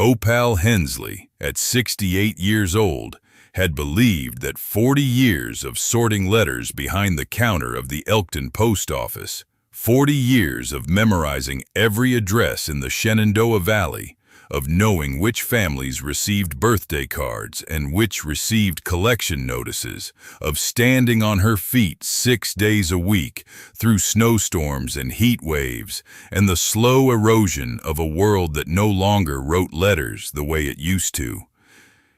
Opal Hensley, at 68 years old, had believed that 40 years of sorting letters behind the counter of the Elkton post office, 40 years of memorizing every address in the Shenandoah Valley, of knowing which families received birthday cards and which received collection notices, of standing on her feet 6 days a week through snowstorms and heat waves, and the slow erosion of a world that no longer wrote letters the way it used to,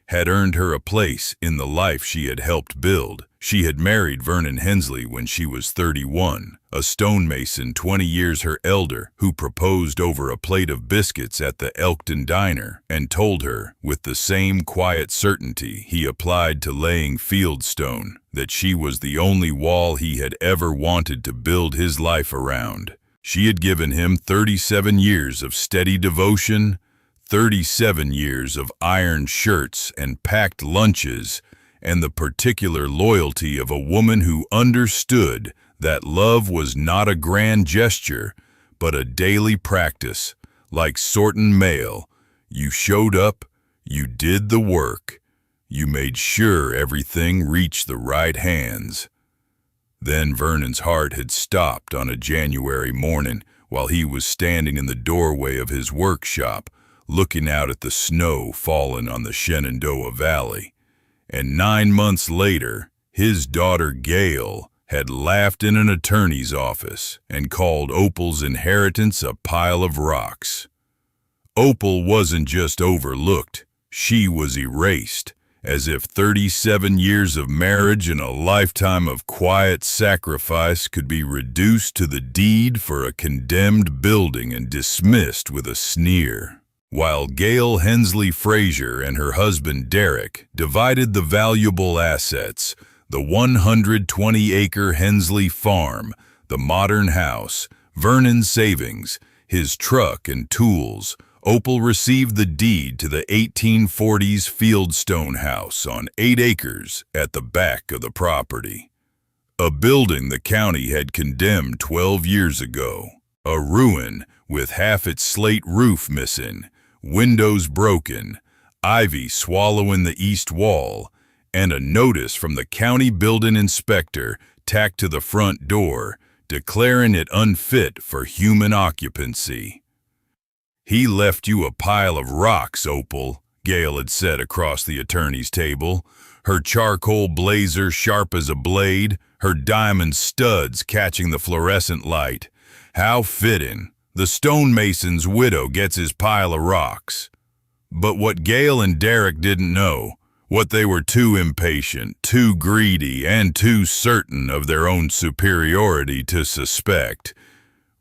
had earned her a place in the life she had helped build. She had married Vernon Hensley when she was 31, a stonemason 20 years her elder, who proposed over a plate of biscuits at the Elkton diner and told her, with the same quiet certainty he applied to laying fieldstone, that she was the only wall he had ever wanted to build his life around. She had given him 37 years of steady devotion, 37 years of ironed shirts and packed lunches, and the particular loyalty of a woman who understood that love was not a grand gesture, but a daily practice. Like sorting mail, you showed up, you did the work, you made sure everything reached the right hands. Then Vernon's heart had stopped on a January morning while he was standing in the doorway of his workshop, looking out at the snow falling on the Shenandoah Valley. And 9 months later, his daughter Gayle had laughed in an attorney's office and called Opal's inheritance a pile of rocks. Opal wasn't just overlooked, she was erased, as if 37 years of marriage and a lifetime of quiet sacrifice could be reduced to the deed for a condemned building and dismissed with a sneer. While Gayle Hensley Frazier and her husband Derek divided the valuable assets, the 120-acre Hensley farm, the modern house, Vernon's savings, his truck and tools, Opal received the deed to the 1840s fieldstone house on 8 acres at the back of the property. A building the county had condemned 12 years ago, a ruin with half its slate roof missing, windows broken, ivy swallowing the east wall, and a notice from the county building inspector tacked to the front door, declaring it unfit for human occupancy. "He left you a pile of rocks, Opal," Gayle had said across the attorney's table, her charcoal blazer sharp as a blade, her diamond studs catching the fluorescent light. "How fitting. The stonemason's widow gets his pile of rocks." But what Gayle and Derek didn't know, what they were too impatient, too greedy, and too certain of their own superiority to suspect,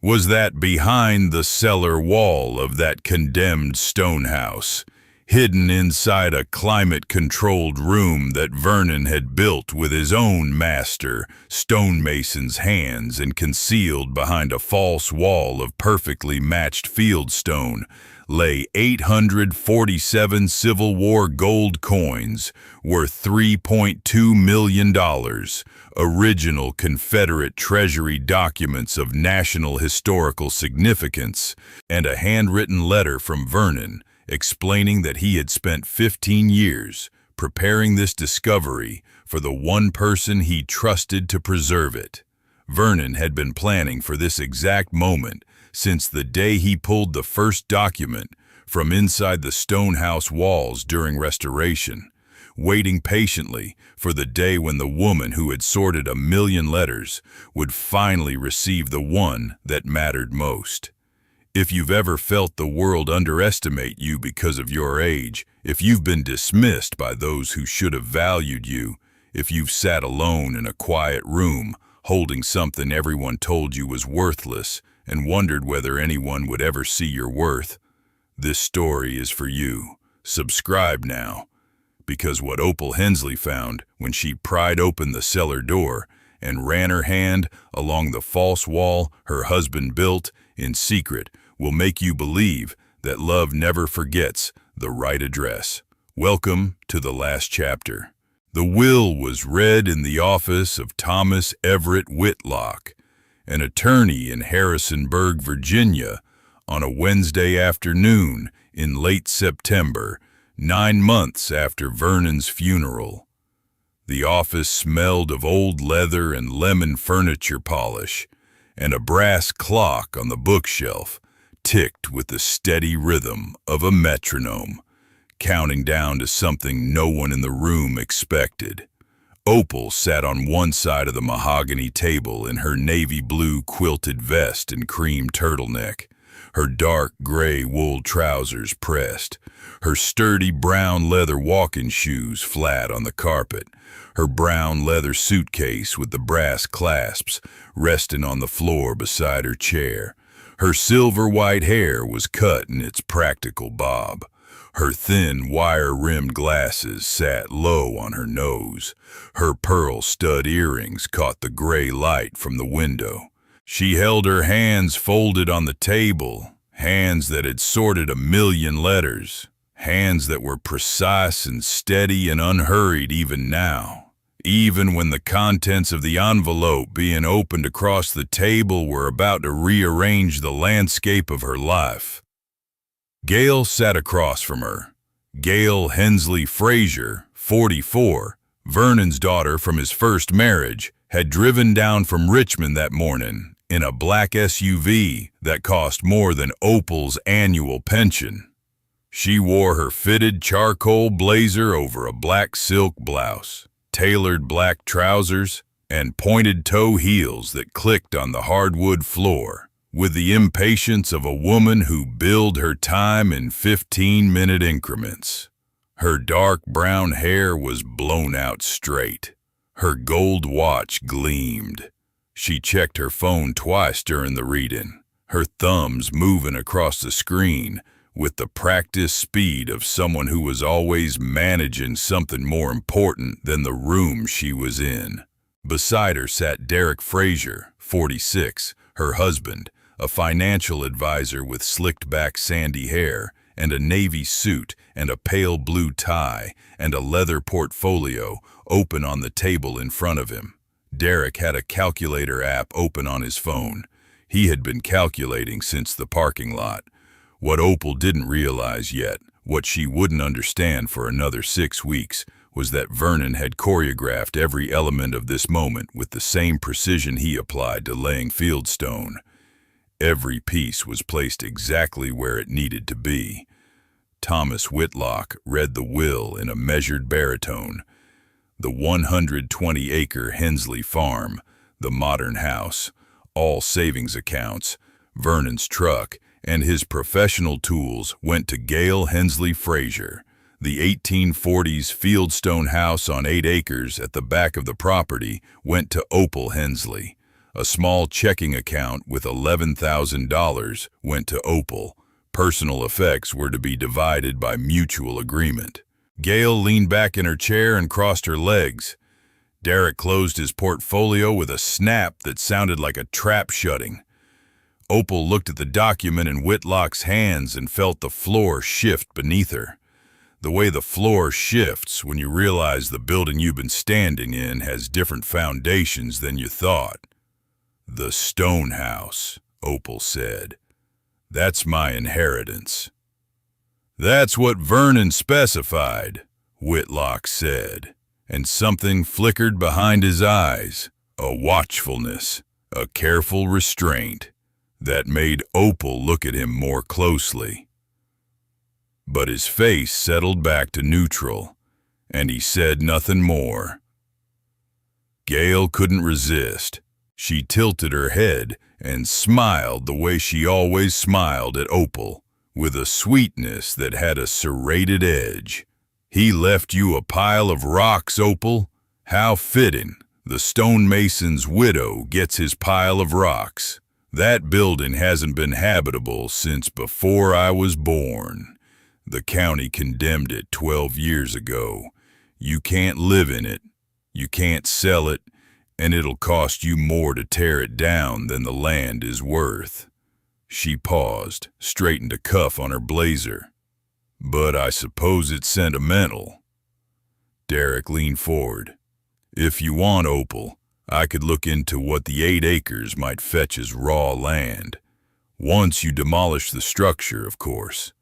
was that behind the cellar wall of that condemned stonehouse, hidden inside a climate-controlled room that Vernon had built with his own master stonemason's hands and concealed behind a false wall of perfectly matched fieldstone, lay 847 Civil War gold coins worth $3.2 million, original Confederate Treasury documents of national historical significance, and a handwritten letter from Vernon explaining that he had spent 15 years preparing this discovery for the one person he trusted to preserve it. Vernon had been planning for this exact moment since the day he pulled the first document from inside the stonehouse walls during restoration, waiting patiently for the day when the woman who had sorted 1,000,000 letters would finally receive the one that mattered most. If you've ever felt the world underestimate you because of your age, if you've been dismissed by those who should have valued you, if you've sat alone in a quiet room holding something everyone told you was worthless and wondered whether anyone would ever see your worth, this story is for you. Subscribe now, because what Opal Hensley found when she pried open the cellar door and ran her hand along the false wall her husband built in secret will make you believe that love never forgets the right address. Welcome to the last chapter. The will was read in the office of Thomas Everett Whitlock, an attorney in Harrisonburg, Virginia, on a Wednesday afternoon in late September, 9 months after Vernon's funeral. The office smelled of old leather and lemon furniture polish, and a brass clock on the bookshelf ticked with the steady rhythm of a metronome, counting down to something no one in the room expected. Opal sat on one side of the mahogany table in her navy blue quilted vest and cream turtleneck, her dark gray wool trousers pressed, her sturdy brown leather walking shoes flat on the carpet, her brown leather suitcase with the brass clasps resting on the floor beside her chair. Her silver white hair was cut in its practical bob. Her thin, wire-rimmed glasses sat low on her nose. Her pearl stud earrings caught the gray light from the window. She held her hands folded on the table, hands that had sorted 1,000,000 letters, hands that were precise and steady and unhurried even now, even when the contents of the envelope being opened across the table were about to rearrange the landscape of her life. Gayle sat across from her. Gayle Hensley Frazier, 44, Vernon's daughter from his first marriage, had driven down from Richmond that morning in a black SUV that cost more than Opal's annual pension. She wore her fitted charcoal blazer over a black silk blouse, tailored black trousers, and pointed toe heels that clicked on the hardwood floor, with the impatience of a woman who billed her time in 15-minute increments. Her dark brown hair was blown out straight. Her gold watch gleamed. She checked her phone twice during the reading, her thumbs moving across the screen with the practiced speed of someone who was always managing something more important than the room she was in. Beside her sat Derek Frazier, 46, her husband, a financial advisor with slicked-back sandy hair and a navy suit and a pale blue tie and a leather portfolio open on the table in front of him. Derek had a calculator app open on his phone. He had been calculating since the parking lot. What Opal didn't realize yet, what she wouldn't understand for another 6 weeks, was that Vernon had choreographed every element of this moment with the same precision he applied to laying fieldstone. Every piece was placed exactly where it needed to be. Thomas Whitlock read the will in a measured baritone. The 120-acre Hensley farm, the modern house, all savings accounts, Vernon's truck, and his professional tools went to Gayle Hensley Frazier. The 1840s fieldstone house on 8 acres at the back of the property went to Opal Hensley. A small checking account with $11,000 went to Opal. Personal effects were to be divided by mutual agreement. Gayle leaned back in her chair and crossed her legs. Derek closed his portfolio with a snap that sounded like a trap shutting. Opal looked at the document in Whitlock's hands and felt the floor shift beneath her. The way the floor shifts when you realize the building you've been standing in has different foundations than you thought. "The stonehouse," Opal said. "That's my inheritance." "That's what Vernon specified," Whitlock said, and something flickered behind his eyes, a watchfulness, a careful restraint, that made Opal look at him more closely. But his face settled back to neutral, and he said nothing more. Gayle couldn't resist. She tilted her head and smiled the way she always smiled at Opal, with a sweetness that had a serrated edge. "He left you a pile of rocks, Opal? How fitting. The stonemason's widow gets his pile of rocks. That building hasn't been habitable since before I was born. The county condemned it 12 years ago. You can't live in it. You can't sell it. And it'll cost you more to tear it down than the land is worth." She paused, straightened a cuff on her blazer. "But I suppose it's sentimental." Derek leaned forward. "If you want, Opal, I could look into what the 8 acres might fetch as raw land. Once you demolish the structure, of course.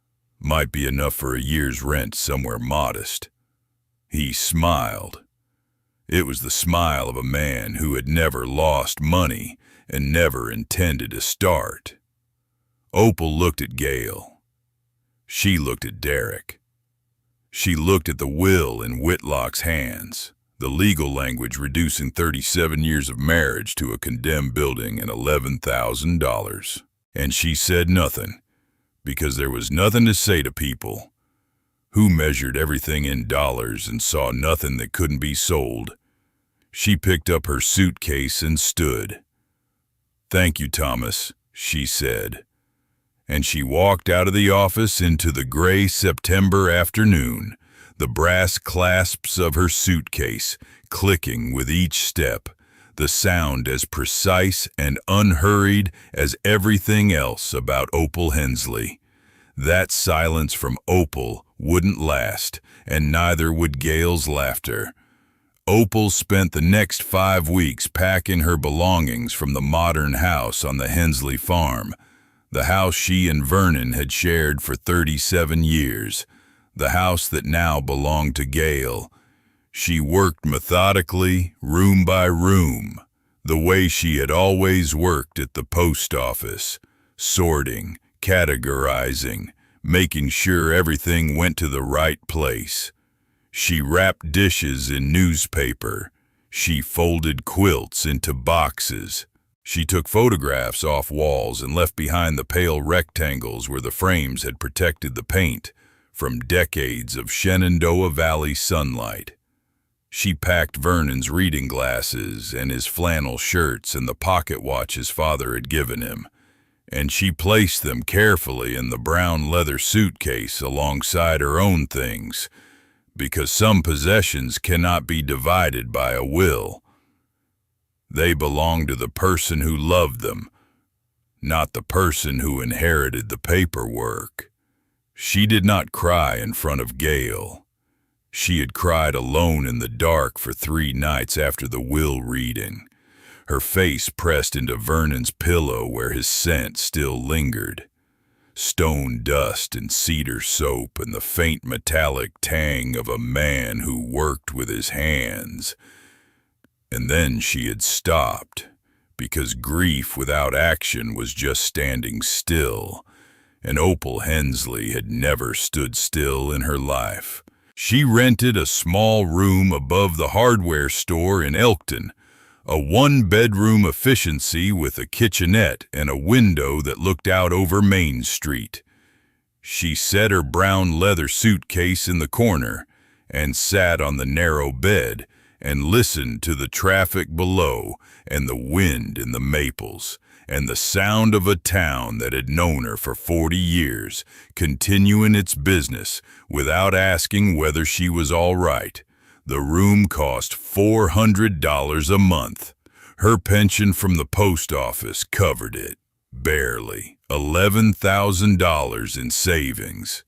Might be enough for a year's rent somewhere modest. He smiled. It was the smile of a man who had never lost money and never intended to start. Opal looked at Gayle. She looked at Derek. She looked at the will in Whitlock's hands, the legal language reducing 37 years of marriage to a condemned building and $11,000. And she said nothing, because there was nothing to say to people who measured everything in dollars and saw nothing that couldn't be sold. She picked up her suitcase and stood. "Thank you, Thomas," she said. And she walked out of the office into the gray September afternoon, the brass clasps of her suitcase clicking with each step, the sound as precise and unhurried as everything else about Opal Hensley. That silence from Opal wouldn't last, and neither would Gayle's laughter. Opal spent the next 5 weeks packing her belongings from the modern house on the Hensley farm, the house she and Vernon had shared for 37 years, the house that now belonged to Gayle. She worked methodically, room by room, the way she had always worked at the post office, sorting, categorizing, making sure everything went to the right place. She wrapped dishes in newspaper. She folded quilts into boxes. She took photographs off walls and left behind the pale rectangles where the frames had protected the paint from decades of Shenandoah Valley sunlight. She packed Vernon's reading glasses and his flannel shirts and the pocket watch his father had given him, and she placed them carefully in the brown leather suitcase alongside her own things, because some possessions cannot be divided by a will. They belong to the person who loved them, not the person who inherited the paperwork. She did not cry in front of Gayle. She had cried alone in the dark for 3 nights after the will reading, her face pressed into Vernon's pillow where his scent still lingered. Stone dust and cedar soap and the faint metallic tang of a man who worked with his hands. And then she had stopped, because grief without action was just standing still, and Opal Hensley had never stood still in her life. She rented a small room above the hardware store in Elkton, a 1-bedroom efficiency with a kitchenette and a window that looked out over Main Street. She set her brown leather suitcase in the corner and sat on the narrow bed and listened to the traffic below and the wind in the maples and the sound of a town that had known her for 40 years, continuing its business without asking whether she was all right. The room cost $400 a month. Her pension from the post office covered it, barely. $11,000 in savings.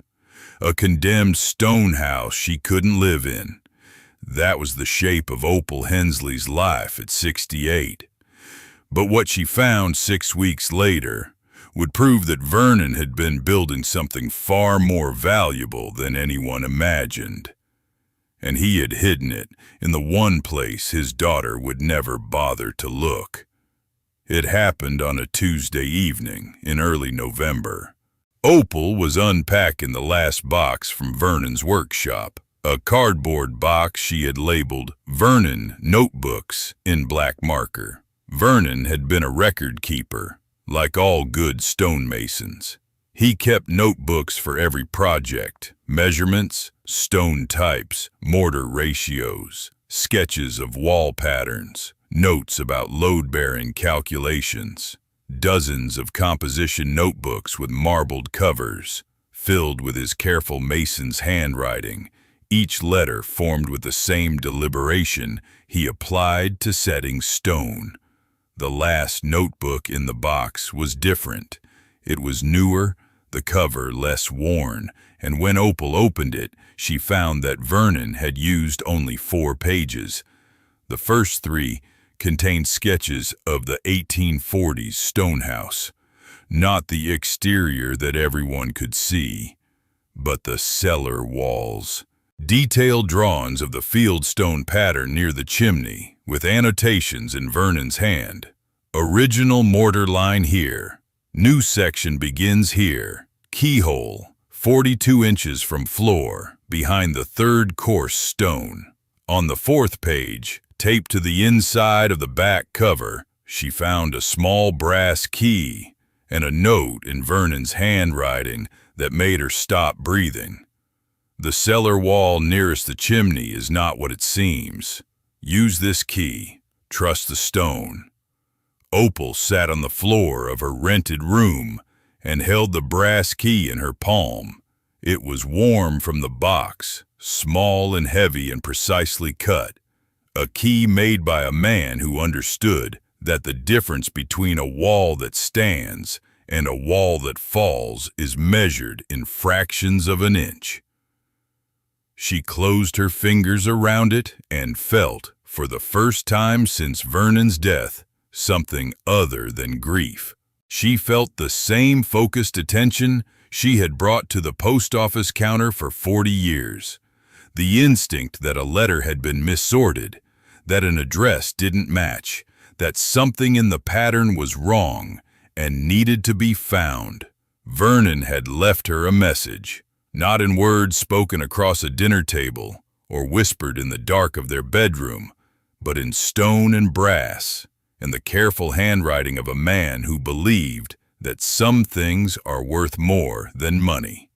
A condemned stonehouse she couldn't live in. That was the shape of Opal Hensley's life at 68. But what she found 6 weeks later would prove that Vernon had been building something far more valuable than anyone imagined. And he had hidden it in the one place his daughter would never bother to look. It happened on a Tuesday evening in early November. Opal was unpacking the last box from Vernon's workshop, a cardboard box she had labeled Vernon Notebooks in black marker. Vernon had been a record keeper, like all good stonemasons. He kept notebooks for every project, measurements, stone types, mortar ratios, sketches of wall patterns, notes about load-bearing calculations, dozens of composition notebooks with marbled covers, filled with his careful mason's handwriting, each letter formed with the same deliberation he applied to setting stone. The last notebook in the box was different. It was newer, the cover less worn, and when Opal opened it, she found that Vernon had used only 4 pages. The first 3 contained sketches of the 1840s stonehouse, not the exterior that everyone could see, but the cellar walls. Detailed drawings of the fieldstone pattern near the chimney, with annotations in Vernon's hand. Original mortar line here. New section begins here. Keyhole, 42 inches from floor, behind the third course stone. On the fourth page, taped to the inside of the back cover, she found a small brass key and a note in Vernon's handwriting that made her stop breathing. The cellar wall nearest the chimney is not what it seems. Use this key. Trust the stone. Opal sat on the floor of her rented room and held the brass key in her palm. It was warm from the box, small and heavy and precisely cut. A key made by a man who understood that the difference between a wall that stands and a wall that falls is measured in fractions of an inch. She closed her fingers around it and felt, for the first time since Vernon's death, something other than grief. She felt the same focused attention she had brought to the post office counter for 40 years. The instinct that a letter had been missorted, that an address didn't match, that something in the pattern was wrong and needed to be found. Vernon had left her a message. Not in words spoken across a dinner table or whispered in the dark of their bedroom, but in stone and brass, and the careful handwriting of a man who believed that some things are worth more than money.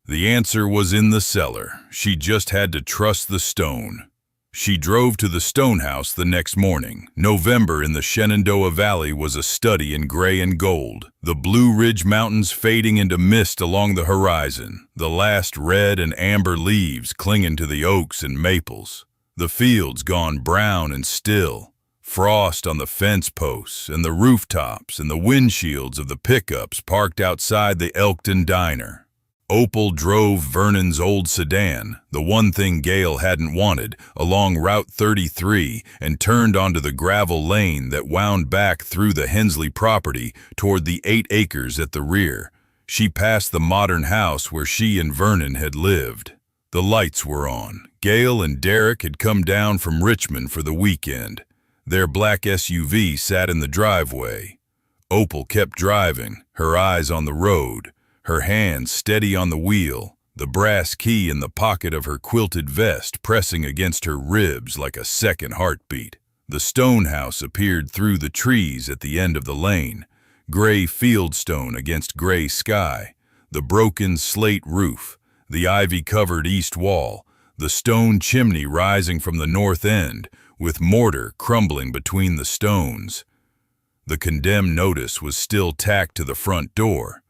The answer was in the cellar. She just had to trust the stone. She drove to the stonehouse the next morning. November in the Shenandoah Valley was a study in gray and gold, the Blue Ridge Mountains fading into mist along the horizon, the last red and amber leaves clinging to the oaks and maples, the fields gone brown and still, frost on the fence posts and the rooftops and the windshields of the pickups parked outside the Elkton Diner. Opal drove Vernon's old sedan, the one thing Gayle hadn't wanted, along Route 33 and turned onto the gravel lane that wound back through the Hensley property toward the 8 acres at the rear. She passed the modern house where she and Vernon had lived. The lights were on. Gayle and Derek had come down from Richmond for the weekend. Their black SUV sat in the driveway. Opal kept driving, her eyes on the road, her hands steady on the wheel, the brass key in the pocket of her quilted vest pressing against her ribs like a second heartbeat. The stonehouse appeared through the trees at the end of the lane, gray fieldstone against gray sky, the broken slate roof, the ivy-covered east wall, the stone chimney rising from the north end, with mortar crumbling between the stones. The condemned notice was still tacked to the front door.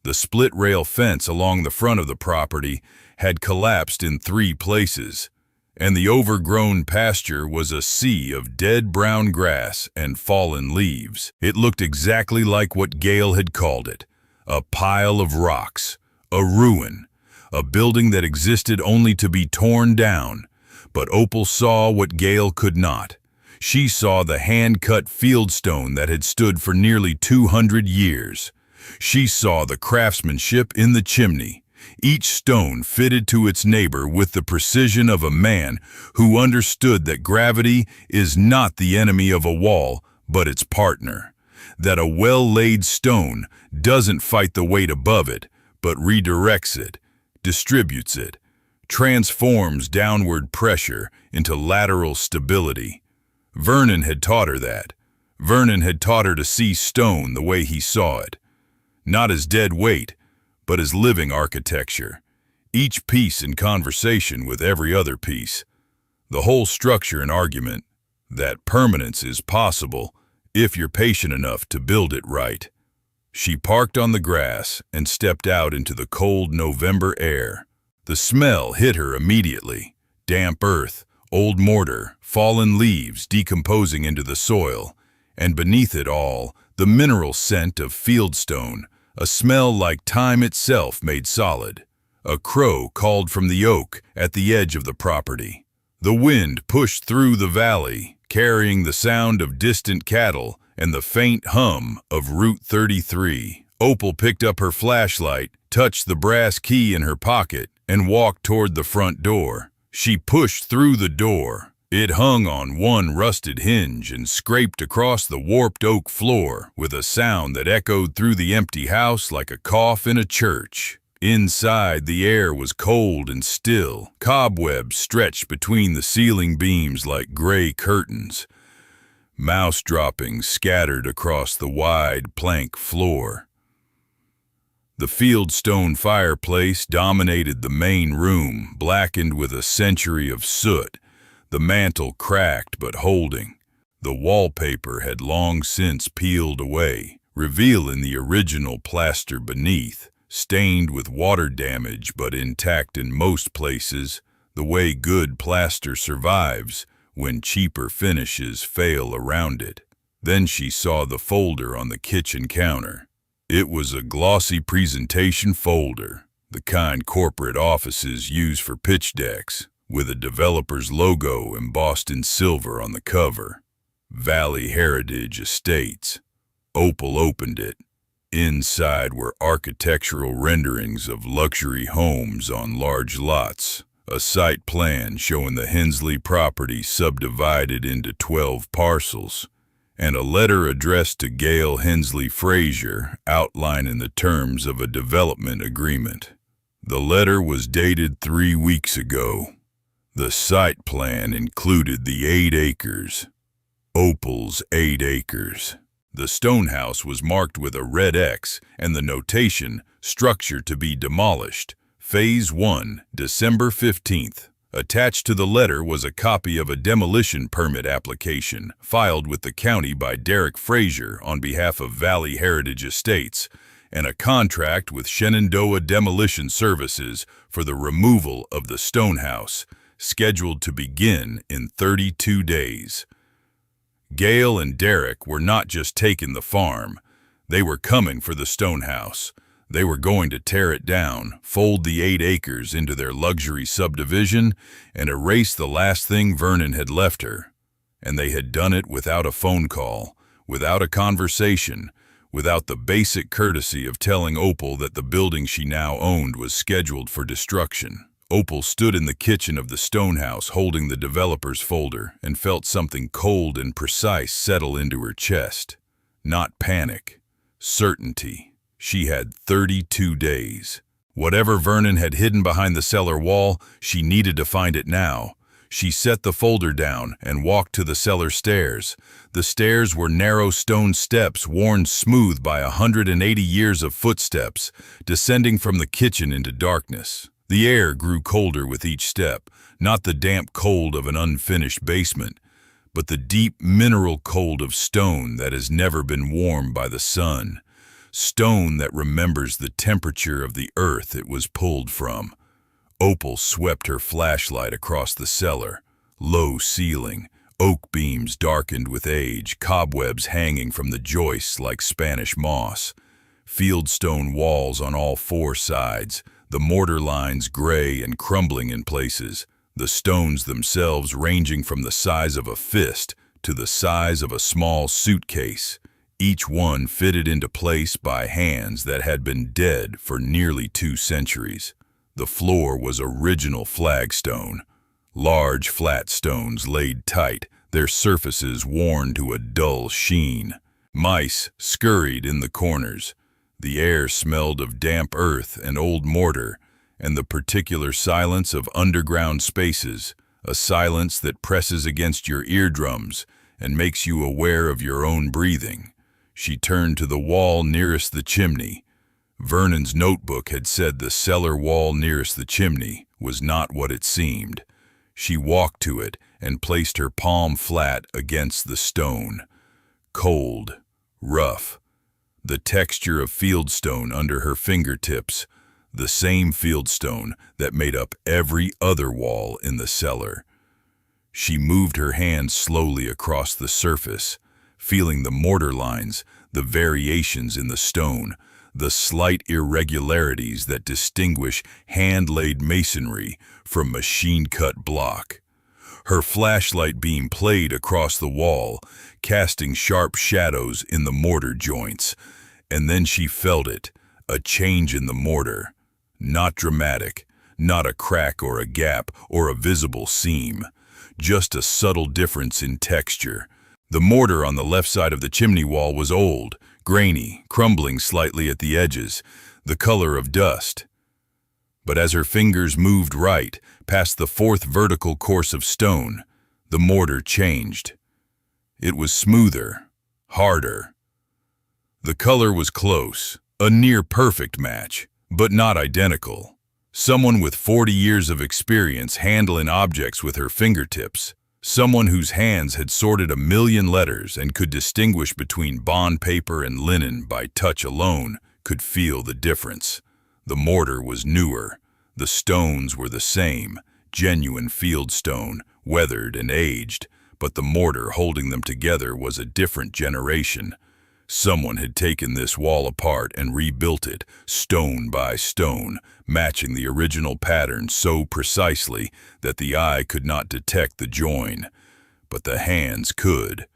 The split-rail fence along the front of the property had collapsed in 3 places, and the overgrown pasture was a sea of dead brown grass and fallen leaves. It looked exactly like what Gayle had called it, a pile of rocks, a ruin, a building that existed only to be torn down. But Opal saw what Gayle could not. She saw the hand-cut fieldstone that had stood for nearly 200 years. She saw the craftsmanship in the chimney, each stone fitted to its neighbor with the precision of a man who understood that gravity is not the enemy of a wall, but its partner. That a well-laid stone doesn't fight the weight above it, but redirects it, distributes it, transforms downward pressure into lateral stability. Vernon had taught her that. Vernon had taught her to see stone the way he saw it. Not as dead weight, but as living architecture, each piece in conversation with every other piece. The whole structure and argument that permanence is possible if you're patient enough to build it right. She parked on the grass and stepped out into the cold November air. The smell hit her immediately. Damp earth, old mortar, fallen leaves decomposing into the soil, and beneath it all, the mineral scent of fieldstone, a smell like time itself made solid. A crow called from the oak at the edge of the property. The wind pushed through the valley, carrying the sound of distant cattle and the faint hum of Route 33. Opal picked up her flashlight, touched the brass key in her pocket, and walked toward the front door. She pushed through the door. It hung on one rusted hinge and scraped across the warped oak floor with a sound that echoed through the empty house like a cough in a church. Inside, the air was cold and still. Cobwebs stretched between the ceiling beams like gray curtains. Mouse droppings scattered across the wide plank floor. The fieldstone fireplace dominated the main room, blackened with a century of soot. The mantel cracked but holding. The wallpaper had long since peeled away, revealing the original plaster beneath, stained with water damage but intact in most places, the way good plaster survives when cheaper finishes fail around it. Then she saw the folder on the kitchen counter. It was a glossy presentation folder, the kind corporate offices use for pitch decks, with a developer's logo embossed in silver on the cover. Valley Heritage Estates. Opal opened it. Inside were architectural renderings of luxury homes on large lots, a site plan showing the Hensley property subdivided into 12 parcels, and a letter addressed to Gayle Hensley Frazier outlining the terms of a development agreement. The letter was dated 3 weeks ago. The site plan included the 8 acres. Opal's 8 acres. The stonehouse was marked with a red X and the notation, structure to be demolished. Phase 1, December 15th. Attached to the letter was a copy of a demolition permit application filed with the county by Derek Frazier on behalf of Valley Heritage Estates, and a contract with Shenandoah Demolition Services for the removal of the stonehouse, scheduled to begin in 32 days. Gayle and Derek were not just taking the farm. They were coming for the stonehouse. They were going to tear it down, fold the 8 acres into their luxury subdivision, and erase the last thing Vernon had left her. And they had done it without a phone call, without a conversation, without the basic courtesy of telling Opal that the building she now owned was scheduled for destruction. Opal stood in the kitchen of the stonehouse holding the developer's folder and felt something cold and precise settle into her chest. Not panic, certainty. She had 32 days. Whatever Vernon had hidden behind the cellar wall, she needed to find it now. She set the folder down and walked to the cellar stairs. The stairs were narrow stone steps worn smooth by 180 years of footsteps, descending from the kitchen into darkness. The air grew colder with each step, not the damp cold of an unfinished basement, but the deep mineral cold of stone that has never been warmed by the sun. Stone that remembers the temperature of the earth it was pulled from. Opal swept her flashlight across the cellar. Low ceiling, oak beams darkened with age, cobwebs hanging from the joists like Spanish moss. Fieldstone walls on all 4 sides, the mortar lines gray and crumbling in places, the stones themselves ranging from the size of a fist to the size of a small suitcase. Each one fitted into place by hands that had been dead for nearly 2 centuries. The floor was original flagstone, large flat stones laid tight, their surfaces worn to a dull sheen. Mice scurried in the corners. The air smelled of damp earth and old mortar, and the particular silence of underground spaces, a silence that presses against your eardrums and makes you aware of your own breathing. She turned to the wall nearest the chimney. Vernon's notebook had said the cellar wall nearest the chimney was not what it seemed. She walked to it and placed her palm flat against the stone. Cold, rough, the texture of fieldstone under her fingertips, the same fieldstone that made up every other wall in the cellar. She moved her hand slowly across the surface, feeling the mortar lines, the variations in the stone, the slight irregularities that distinguish hand-laid masonry from machine-cut block. Her flashlight beam played across the wall, casting sharp shadows in the mortar joints, and then she felt it, a change in the mortar. Not dramatic, not a crack or a gap or a visible seam, just a subtle difference in texture. The mortar on the left side of the chimney wall was old, grainy, crumbling slightly at the edges, the color of dust. But as her fingers moved right, past the fourth vertical course of stone, the mortar changed. It was smoother, harder. The color was close, a near-perfect match, but not identical. Someone with 40 years of experience handling objects with her fingertips, someone whose hands had sorted 1,000,000 letters and could distinguish between bond paper and linen by touch alone, could feel the difference. The mortar was newer. The stones were the same, genuine fieldstone, weathered and aged, but the mortar holding them together was a different generation. Someone had taken this wall apart and rebuilt it, stone by stone, matching the original pattern so precisely that the eye could not detect the join, but the hands could.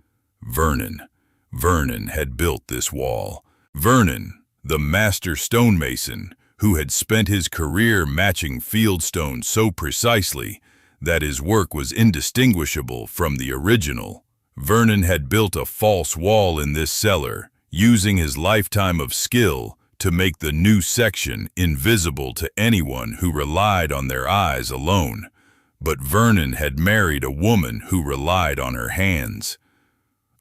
Vernon had built this wall. Vernon, the master stonemason, who had spent his career matching fieldstone so precisely that his work was indistinguishable from the original. Vernon had built a false wall in this cellar, using his lifetime of skill to make the new section invisible to anyone who relied on their eyes alone. But Vernon had married a woman who relied on her hands.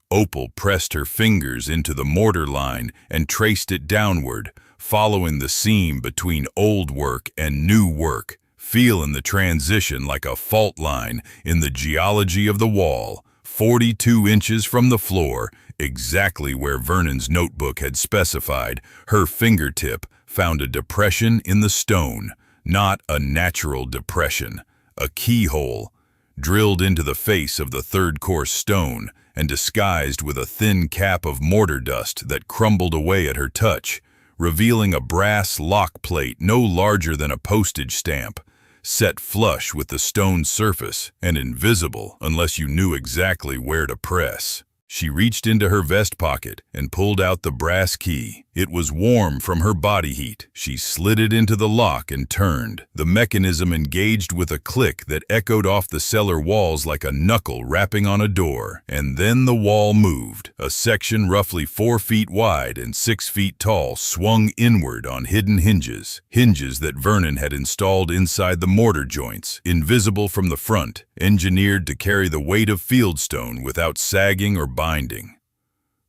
Opal pressed her fingers into the mortar line and traced it downward, following the seam between old work and new work, feeling the transition like a fault line in the geology of the wall, 42 inches from the floor, exactly where Vernon's notebook had specified. Her fingertip found a depression in the stone, not a natural depression, a keyhole, drilled into the face of the third-course stone and disguised with a thin cap of mortar dust that crumbled away at her touch, revealing a brass lock plate no larger than a postage stamp, set flush with the stone surface and invisible unless you knew exactly where to press. She reached into her vest pocket and pulled out the brass key. It was warm from her body heat. She slid it into the lock and turned. The mechanism engaged with a click that echoed off the cellar walls like a knuckle rapping on a door. And then the wall moved. A section roughly 4 feet wide and 6 feet tall swung inward on hidden hinges. Hinges that Vernon had installed inside the mortar joints, invisible from the front, engineered to carry the weight of fieldstone without sagging or binding.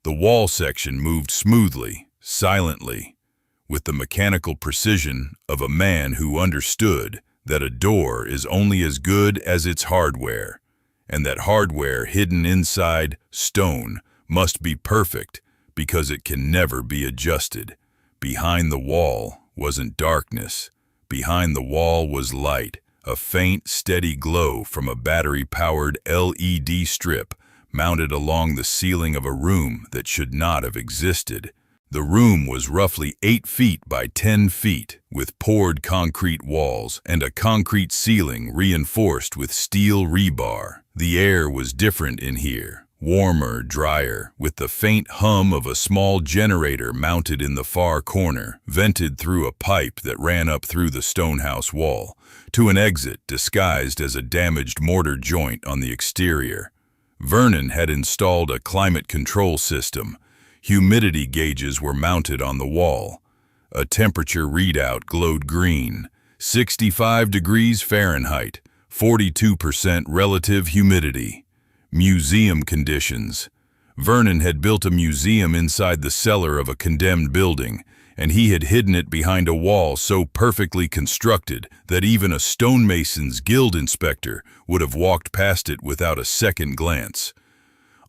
The wall section moved smoothly, silently, with the mechanical precision of a man who understood that a door is only as good as its hardware, and that hardware hidden inside stone must be perfect because it can never be adjusted. Behind the wall wasn't darkness. Behind the wall was light, a faint, steady glow from a battery-powered LED strip mounted along the ceiling of a room that should not have existed. The room was roughly 8 feet by 10 feet, with poured concrete walls and a concrete ceiling reinforced with steel rebar. The air was different in here, warmer, drier, with the faint hum of a small generator mounted in the far corner, vented through a pipe that ran up through the stonehouse wall, to an exit disguised as a damaged mortar joint on the exterior. Vernon had installed a climate control system. Humidity gauges were mounted on the wall. A temperature readout glowed green, 65 degrees Fahrenheit, 42% relative humidity. Museum conditions. Vernon had built a museum inside the cellar of a condemned building, and he had hidden it behind a wall so perfectly constructed that even a stonemason's guild inspector would have walked past it without a second glance.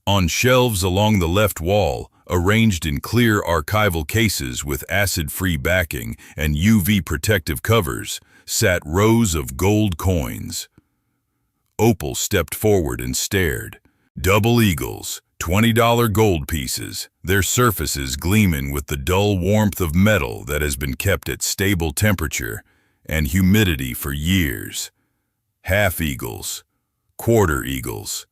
On shelves along the left wall, arranged in clear archival cases with acid-free backing and UV protective covers, sat rows of gold coins. Opal stepped forward and stared. Double eagles, $20 gold pieces, their surfaces gleaming with the dull warmth of metal that has been kept at stable temperature and humidity for years. Half eagles, quarter eagles,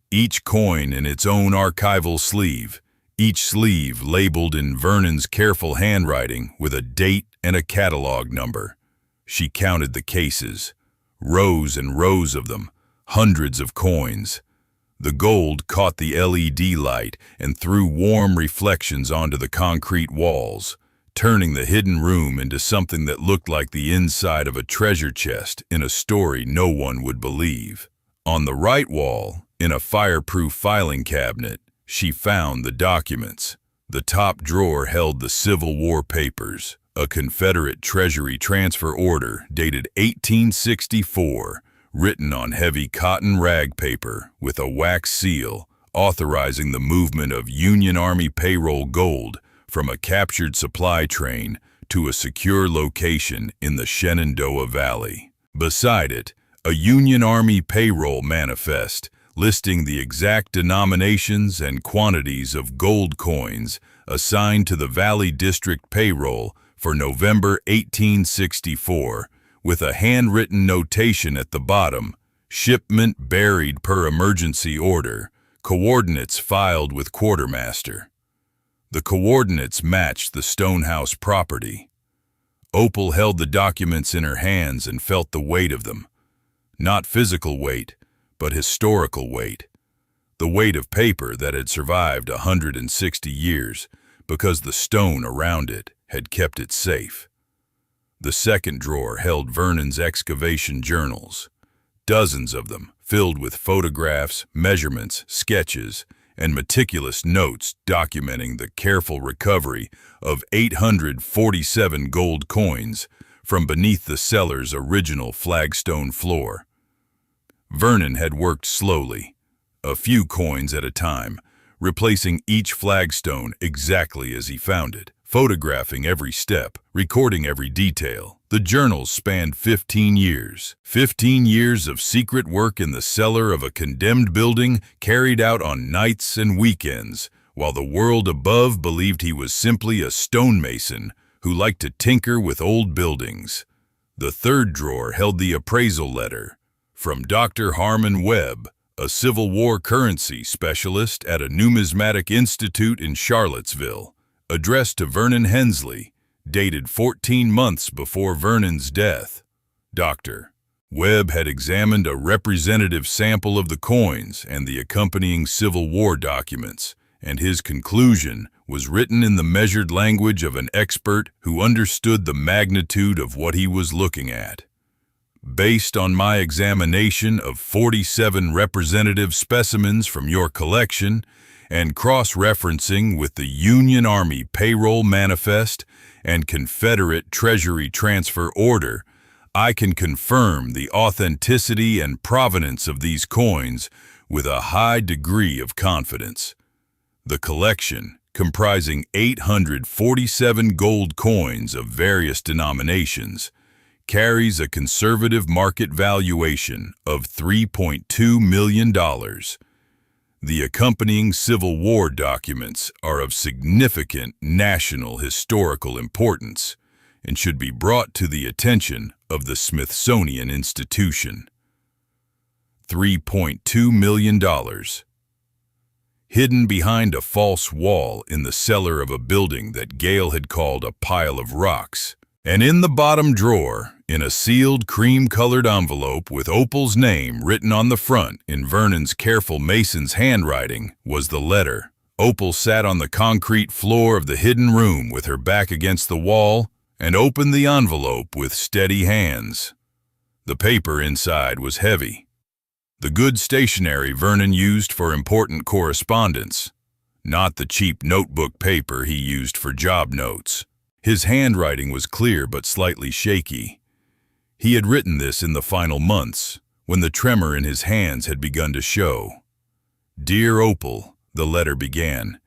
each coin in its own archival sleeve, each sleeve labeled in Vernon's careful handwriting with a date and a catalog number. She counted the cases, rows and rows of them, hundreds of coins. The gold caught the LED light and threw warm reflections onto the concrete walls, turning the hidden room into something that looked like the inside of a treasure chest in a story no one would believe. On the right wall, in a fireproof filing cabinet, she found the documents. The top drawer held the Civil War papers, a Confederate Treasury transfer order dated 1864, written on heavy cotton rag paper with a wax seal, authorizing the movement of Union Army payroll gold from a captured supply train to a secure location in the Shenandoah Valley. Beside it, a Union Army payroll manifest listing the exact denominations and quantities of gold coins assigned to the Valley District payroll for November 1864, with a handwritten notation at the bottom, shipment buried per emergency order, coordinates filed with quartermaster. The coordinates matched the Stonehouse property. Opal held the documents in her hands and felt the weight of them. Not physical weight, but historical weight. The weight of paper that had survived 160 years because the stone around it had kept it safe. The second drawer held Vernon's excavation journals, dozens of them filled with photographs, measurements, sketches, and meticulous notes documenting the careful recovery of 847 gold coins from beneath the cellar's original flagstone floor. Vernon had worked slowly, a few coins at a time, replacing each flagstone exactly as he found it, photographing every step, recording every detail. The journals spanned 15 years. 15 years of secret work in the cellar of a condemned building carried out on nights and weekends, while the world above believed he was simply a stonemason who liked to tinker with old buildings. The third drawer held the appraisal letter from Dr. Harmon Webb, a Civil War currency specialist at a numismatic institute in Charlottesville, addressed to Vernon Hensley, dated 14 months before Vernon's death. Dr. Webb had examined a representative sample of the coins and the accompanying Civil War documents, and his conclusion was written in the measured language of an expert who understood the magnitude of what he was looking at. Based on my examination of 47 representative specimens from your collection and cross-referencing with the Union Army payroll manifest and Confederate Treasury transfer order, I can confirm the authenticity and provenance of these coins with a high degree of confidence. The collection, comprising 847 gold coins of various denominations, carries a conservative market valuation of $3.2 million. The accompanying Civil War documents are of significant national historical importance and should be brought to the attention of the Smithsonian Institution. $3.2 million. Hidden behind a false wall in the cellar of a building that Gayle had called a pile of rocks. And in the bottom drawer, in a sealed cream-colored envelope with Opal's name written on the front in Vernon's careful mason's handwriting, was the letter. Opal sat on the concrete floor of the hidden room with her back against the wall and opened the envelope with steady hands. The paper inside was heavy. The good stationery Vernon used for important correspondence, not the cheap notebook paper he used for job notes. His handwriting was clear but slightly shaky. He had written this in the final months, when the tremor in his hands had begun to show. "Dear Opal," the letter began,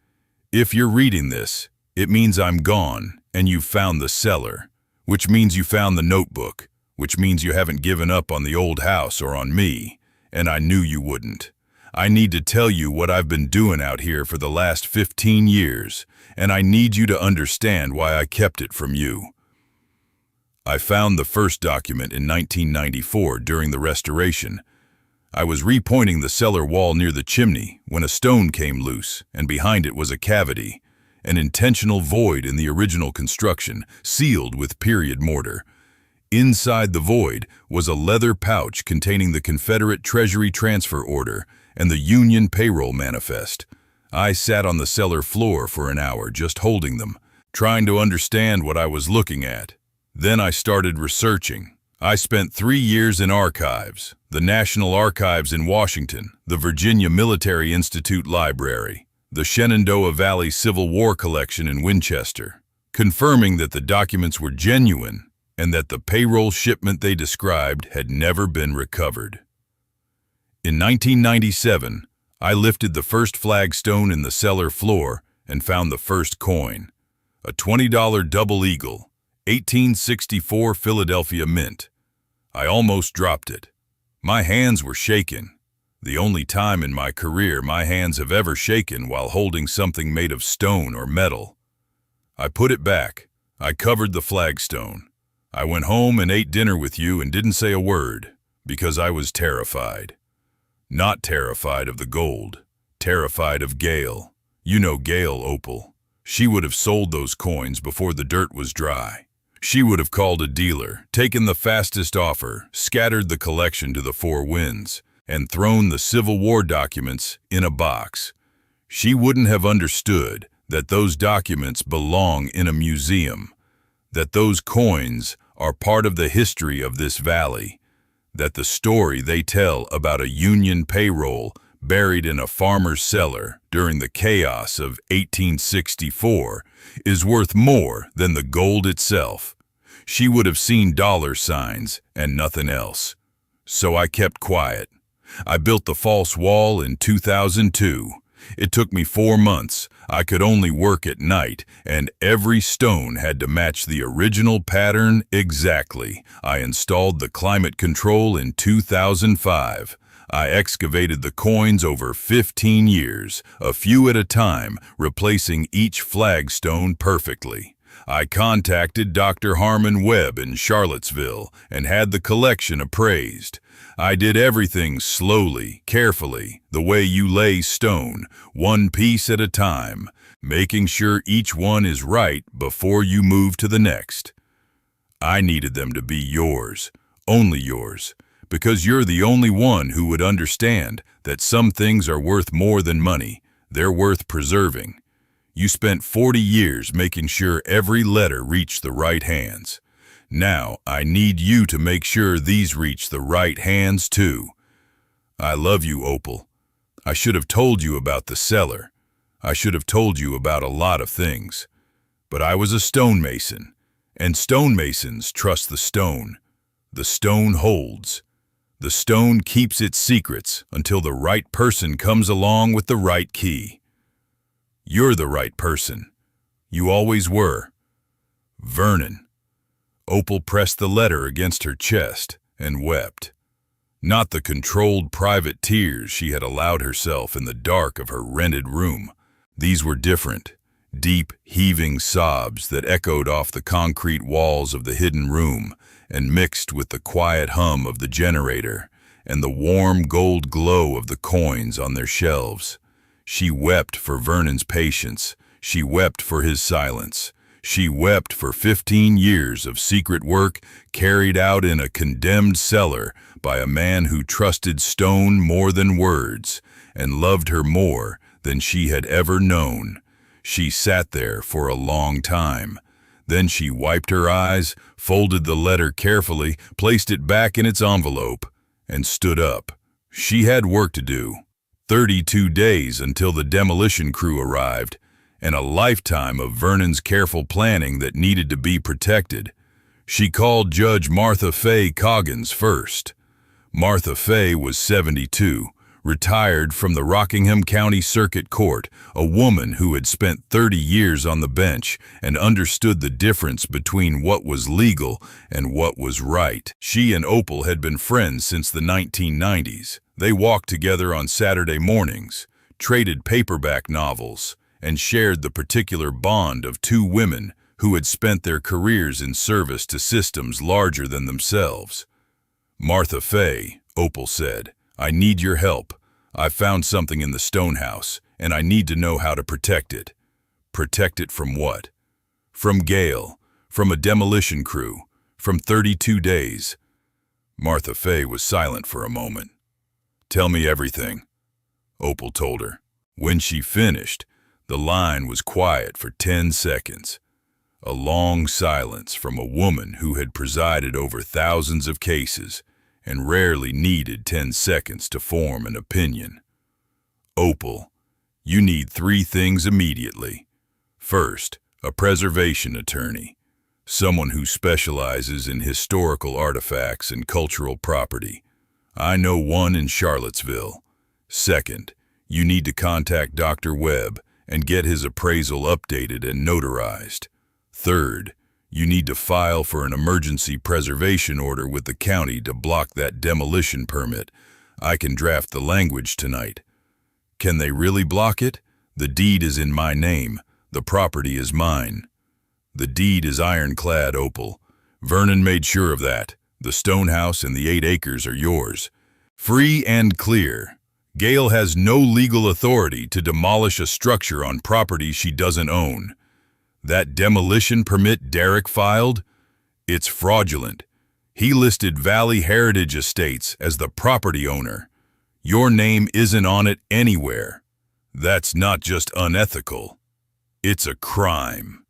"if you're reading this, it means I'm gone and you've found the cellar, which means you found the notebook, which means you haven't given up on the old house or on me, and I knew you wouldn't. I need to tell you what I've been doing out here for the last 15 years, and I need you to understand why I kept it from you. I found the first document in 1994 during the restoration. I was repointing the cellar wall near the chimney when a stone came loose, and behind it was a cavity, an intentional void in the original construction, sealed with period mortar. Inside the void was a leather pouch containing the Confederate Treasury transfer order and the Union payroll manifest. I sat on the cellar floor for an hour just holding them, trying to understand what I was looking at. Then I started researching. I spent 3 years in archives, the National Archives in Washington, the Virginia Military Institute Library, the Shenandoah Valley Civil War Collection in Winchester, confirming that the documents were genuine and that the payroll shipment they described had never been recovered. In 1997, I lifted the first flagstone in the cellar floor and found the first coin, a $20 double eagle, 1864 Philadelphia Mint. I almost dropped it. My hands were shaking. The only time in my career my hands have ever shaken while holding something made of stone or metal. I put it back. I covered the flagstone. I went home and ate dinner with you and didn't say a word, because I was terrified. Not terrified of the gold, terrified of Gayle. You know Gayle, Opal. She would have sold those coins before the dirt was dry. She would have called a dealer, taken the fastest offer, scattered the collection to the four winds, and thrown the Civil War documents in a box. She wouldn't have understood that those documents belong in a museum, that those coins are part of the history of this valley, that the story they tell about a Union payroll buried in a farmer's cellar during the chaos of 1864 is worth more than the gold itself. She would have seen dollar signs and nothing else. So I kept quiet. I built the false wall in 2002. It took me 4 months. I could only work at night, and every stone had to match the original pattern exactly. I installed the climate control in 2005. I excavated the coins over 15 years, a few at a time, replacing each flagstone perfectly. I contacted Dr. Harmon Webb in Charlottesville and had the collection appraised. I did everything slowly, carefully, the way you lay stone, one piece at a time, making sure each one is right before you move to the next. I needed them to be yours, only yours, because you're the only one who would understand that some things are worth more than money. They're worth preserving. You spent 40 years making sure every letter reached the right hands. Now I need you to make sure these reach the right hands too. I love you, Opal. I should have told you about the cellar. I should have told you about a lot of things. But I was a stonemason, and stonemasons trust the stone. The stone holds. The stone keeps its secrets until the right person comes along with the right key. You're the right person. You always were. Vernon. Opal pressed the letter against her chest and wept. Not the controlled private tears she had allowed herself in the dark of her rented room. These were different, deep, heaving sobs that echoed off the concrete walls of the hidden room and mixed with the quiet hum of the generator and the warm gold glow of the coins on their shelves. She wept for Vernon's patience. She wept for his silence. She wept for 15 years of secret work carried out in a condemned cellar by a man who trusted stone more than words and loved her more than she had ever known. She sat there for a long time. Then she wiped her eyes, folded the letter carefully, placed it back in its envelope, and stood up. She had work to do. 32 days until the demolition crew arrived, and a lifetime of Vernon's careful planning that needed to be protected. She called Judge Martha Fay Coggins first. Martha Fay was 72, retired from the Rockingham County Circuit Court, a woman who had spent 30 years on the bench and understood the difference between what was legal and what was right. She and Opal had been friends since the 1990s. They walked together on Saturday mornings, traded paperback novels, and shared the particular bond of two women who had spent their careers in service to systems larger than themselves. Martha Fay, Opal said, I need your help. I found something in the stonehouse, and I need to know how to protect it. Protect it from what? From Gayle, from a demolition crew, from 32 days. Martha Fay was silent for a moment. Tell me everything, Opal told her. When she finished, the line was quiet for 10 seconds. A long silence from a woman who had presided over thousands of cases and rarely needed 10 seconds to form an opinion. Opal, you need 3 things immediately. First, a preservation attorney, someone who specializes in historical artifacts and cultural property. I know one in Charlottesville. Second, you need to contact Dr. Webb and get his appraisal updated and notarized. Third, you need to file for an emergency preservation order with the county to block that demolition permit. I can draft the language tonight. Can they really block it? The deed is in my name. The property is mine. The deed is ironclad, Opal. Vernon made sure of that. The stonehouse and the 8 acres are yours. Free and clear. Gayle has no legal authority to demolish a structure on property she doesn't own. That demolition permit Derek filed? It's fraudulent. He listed Valley Heritage Estates as the property owner. Your name isn't on it anywhere. That's not just unethical. It's a crime.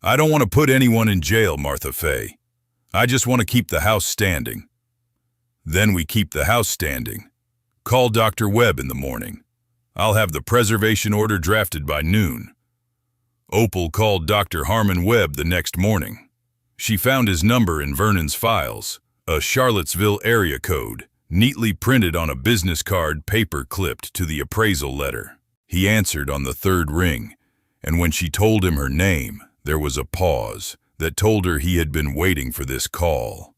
I don't want to put anyone in jail, Martha Fay. I just want to keep the house standing. Then we keep the house standing. Call Dr. Webb in the morning. I'll have the preservation order drafted by noon. Opal called Dr. Harmon Webb the next morning. She found his number in Vernon's files, a Charlottesville area code, neatly printed on a business card paper clipped to the appraisal letter. He answered on the 3rd ring, and when she told him her name, there was a pause that told her he had been waiting for this call.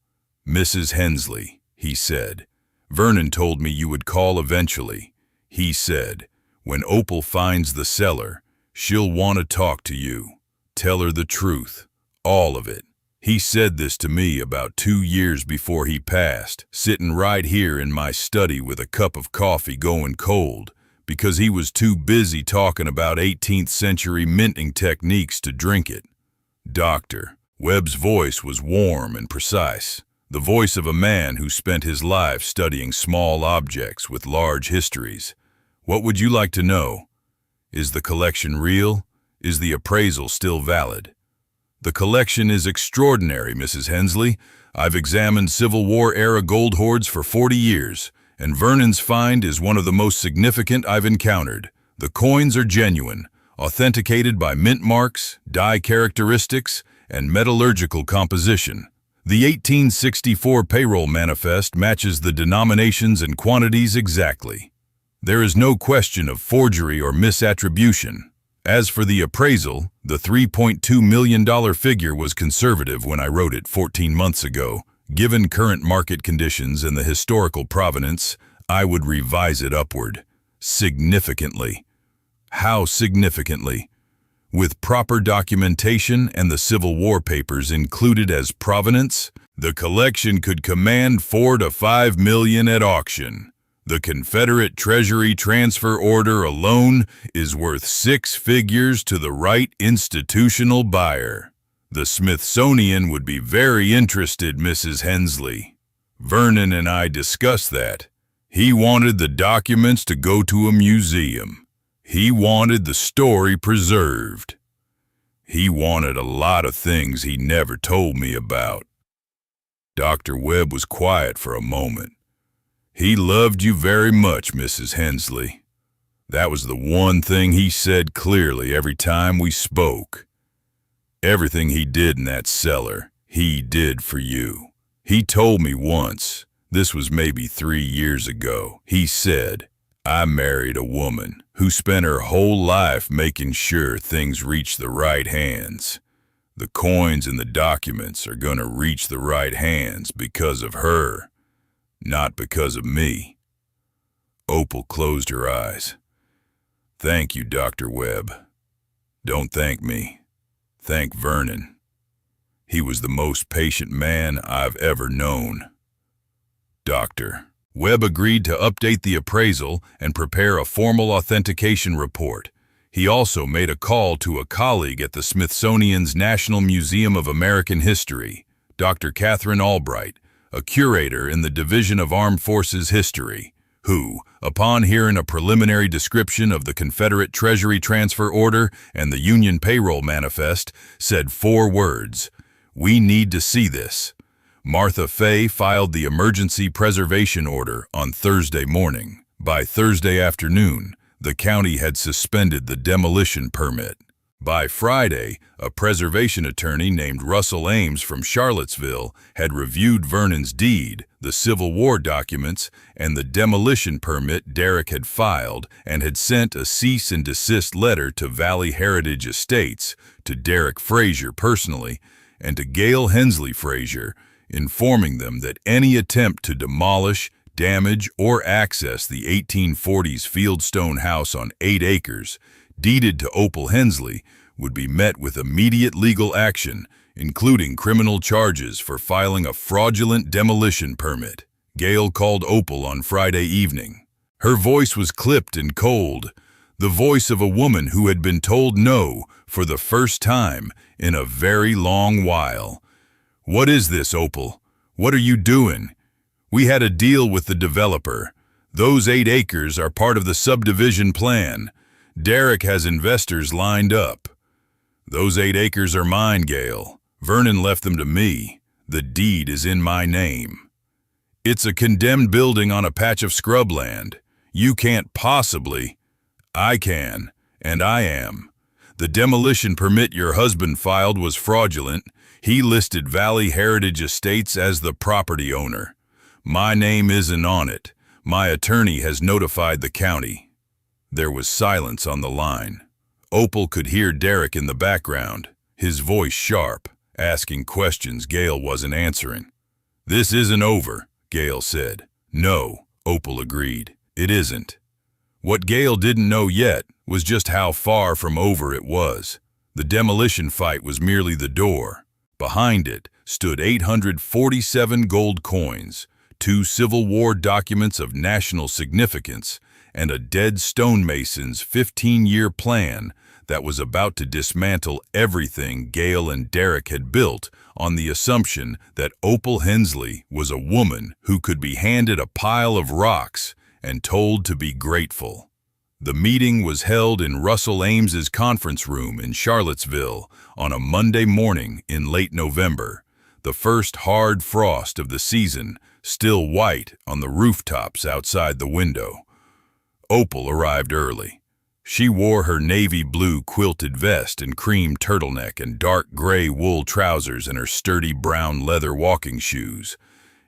Mrs. Hensley, he said. Vernon told me you would call eventually. He said, when Opal finds the cellar, she'll want to talk to you. Tell her the truth, all of it. He said this to me about 2 years before he passed, sitting right here in my study with a cup of coffee going cold, because he was too busy talking about 18th century minting techniques to drink it. Dr. Webb's voice was warm and precise, the voice of a man who spent his life studying small objects with large histories. What would you like to know? Is the collection real? Is the appraisal still valid? The collection is extraordinary, Mrs. Hensley. I've examined Civil War-era gold hoards for 40 years, and Vernon's find is one of the most significant I've encountered. The coins are genuine, authenticated by mint marks, die characteristics, and metallurgical composition. The 1864 payroll manifest matches the denominations and quantities exactly. There is no question of forgery or misattribution. As for the appraisal, the $3.2 million figure was conservative when I wrote it 14 months ago. Given current market conditions and the historical provenance, I would revise it upward. Significantly. How significantly? With proper documentation and the Civil War papers included as provenance, the collection could command $4 to $5 million at auction. The Confederate Treasury transfer order alone is worth 6 figures to the right institutional buyer. The Smithsonian would be very interested, Mrs. Hensley. Vernon and I discussed that. He wanted the documents to go to a museum. He wanted the story preserved. He wanted a lot of things he never told me about. Dr. Webb was quiet for a moment. He loved you very much, Mrs. Hensley. That was the one thing he said clearly every time we spoke. Everything he did in that cellar, he did for you. He told me once, this was maybe 3 years ago, he said, I married a woman who spent her whole life making sure things reached the right hands. The coins and the documents are going to reach the right hands because of her. Not because of me. Opal closed her eyes. Thank you, Dr. Webb. Don't thank me. Thank Vernon. He was the most patient man I've ever known. Doctor, Webb agreed to update the appraisal and prepare a formal authentication report. He also made a call to a colleague at the Smithsonian's National Museum of American History, Dr. Catherine Albright, a curator in the Division of Armed Forces History, who, upon hearing a preliminary description of the Confederate Treasury Transfer Order and the Union Payroll Manifest, said 4 words: "We need to see this." Martha Fay filed the Emergency Preservation Order on Thursday morning. By Thursday afternoon, the county had suspended the demolition permit. By Friday, a preservation attorney named Russell Ames from Charlottesville had reviewed Vernon's deed, the Civil War documents, and the demolition permit Derek had filed, and had sent a cease and desist letter to Valley Heritage Estates, to Derek Frazier personally, and to Gayle Hensley Frazier, informing them that any attempt to demolish, damage, or access the 1840s fieldstone house on 8 acres, deeded to Opal Hensley, would be met with immediate legal action, including criminal charges for filing a fraudulent demolition permit. Gayle called Opal on Friday evening. Her voice was clipped and cold, the voice of a woman who had been told no for the first time in a very long while. "What is this, Opal? What are you doing? We had a deal with the developer. Those 8 acres are part of the subdivision plan. Derek has investors lined up." "Those 8 acres are mine, Gayle. Vernon left them to me. The deed is in my name." "It's a condemned building on a patch of scrubland. You can't possibly—" "I can, and I am. The demolition permit your husband filed was fraudulent. He listed Valley Heritage Estates as the property owner. My name isn't on it. My attorney has notified the county." There was silence on the line. Opal could hear Derek in the background, his voice sharp, asking questions Gayle wasn't answering. "This isn't over," Gayle said. "No," Opal agreed. "It isn't." What Gayle didn't know yet was just how far from over it was. The demolition fight was merely the door. Behind it stood 847 gold coins, 2 Civil War documents of national significance, and a dead stonemason's 15-year plan that was about to dismantle everything Gayle and Derek had built on the assumption that Opal Hensley was a woman who could be handed a pile of rocks and told to be grateful. The meeting was held in Russell Ames's conference room in Charlottesville on a Monday morning in late November, the first hard frost of the season still white on the rooftops outside the window. Opal arrived early. She wore her navy blue quilted vest and cream turtleneck and dark gray wool trousers and her sturdy brown leather walking shoes,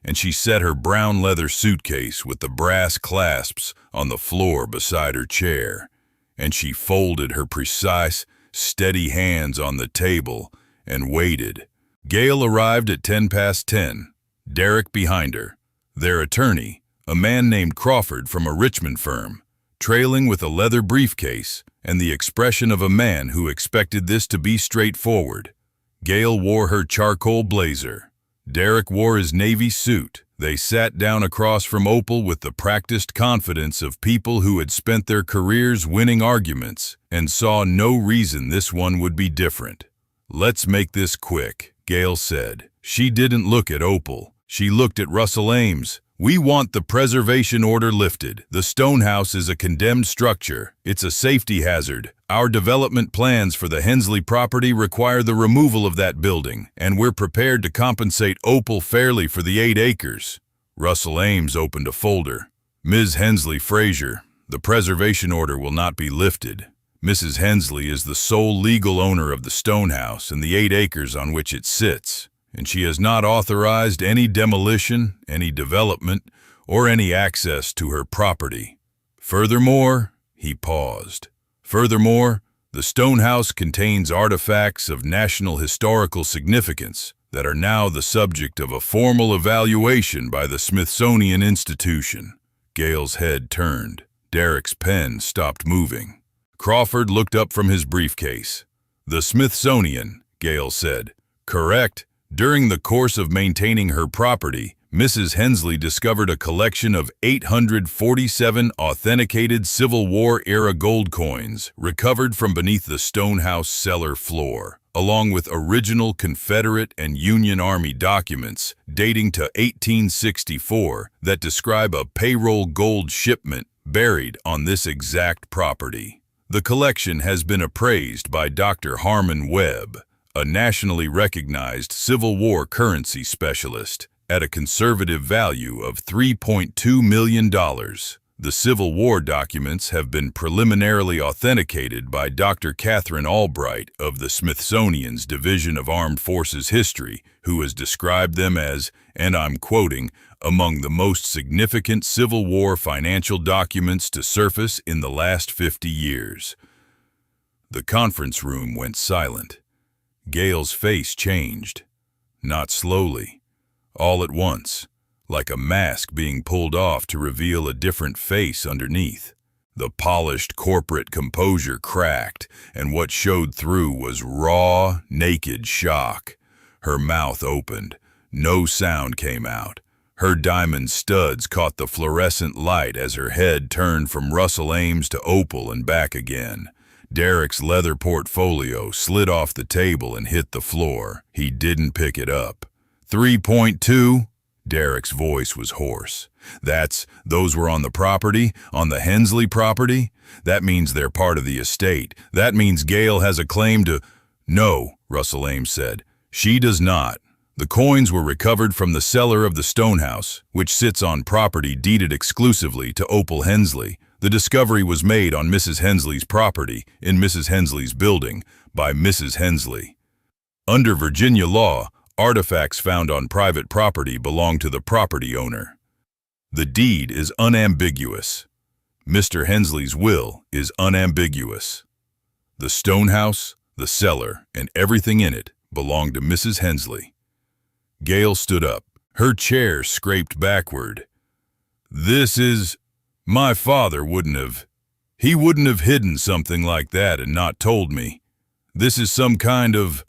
and she set her brown leather suitcase with the brass clasps on the floor beside her chair, and she folded her precise, steady hands on the table and waited. Gayle arrived at 10:10, Derek behind her, their attorney, a man named Crawford from a Richmond firm, trailing with a leather briefcase and the expression of a man who expected this to be straightforward. Gayle wore her charcoal blazer. Derek wore his navy suit. They sat down across from Opal with the practiced confidence of people who had spent their careers winning arguments and saw no reason this one would be different. "Let's make this quick," Gayle said. She didn't look at Opal. She looked at Russell Ames. "We want the preservation order lifted. The stonehouse is a condemned structure. It's a safety hazard. Our development plans for the Hensley property require the removal of that building, and we're prepared to compensate Opal fairly for the 8 acres. Russell Ames opened a folder. "Ms. Hensley Frazier, the preservation order will not be lifted. Mrs. Hensley is the sole legal owner of the stonehouse and the 8 acres on which it sits, and she has not authorized any demolition, any development, or any access to her property. Furthermore," he paused, "furthermore, the stonehouse contains artifacts of national historical significance that are now the subject of a formal evaluation by the Smithsonian Institution." Gayle's head turned. Derek's pen stopped moving. Crawford looked up from his briefcase. "The Smithsonian," Gayle said. "Correct. During the course of maintaining her property, Mrs. Hensley discovered a collection of 847 authenticated Civil War-era gold coins recovered from beneath the stonehouse cellar floor, along with original Confederate and Union Army documents dating to 1864 that describe a payroll gold shipment buried on this exact property. The collection has been appraised by Dr. Harmon Webb, a nationally recognized Civil War currency specialist, at a conservative value of $3.2 million. The Civil War documents have been preliminarily authenticated by Dr. Catherine Albright of the Smithsonian's Division of Armed Forces History, who has described them as, and I'm quoting, among the most significant Civil War financial documents to surface in the last 50 years. The conference room went silent. Gayle's face changed, not slowly, all at once, like a mask being pulled off to reveal a different face underneath. The polished corporate composure cracked, and what showed through was raw, naked shock. Her mouth opened. No sound came out. Her diamond studs caught the fluorescent light as her head turned from Russell Ames to Opal and back again. Derek's leather portfolio slid off the table and hit the floor. He didn't pick it up. 3.2? Derek's voice was hoarse. Those were on the property, on the Hensley property? That means they're part of the estate. That means Gayle has a claim to— No, Russell Ames said. She does not. The coins were recovered from the cellar of the stonehouse, which sits on property deeded exclusively to Opal Hensley. The discovery was made on Mrs. Hensley's property, in Mrs. Hensley's building, by Mrs. Hensley. Under Virginia law, artifacts found on private property belong to the property owner. The deed is unambiguous. Mr. Hensley's will is unambiguous. The stonehouse, the cellar, and everything in it belong to Mrs. Hensley. Gayle stood up. Her chair scraped backward. My father wouldn't have hidden something like that and not told me. This is some kind of—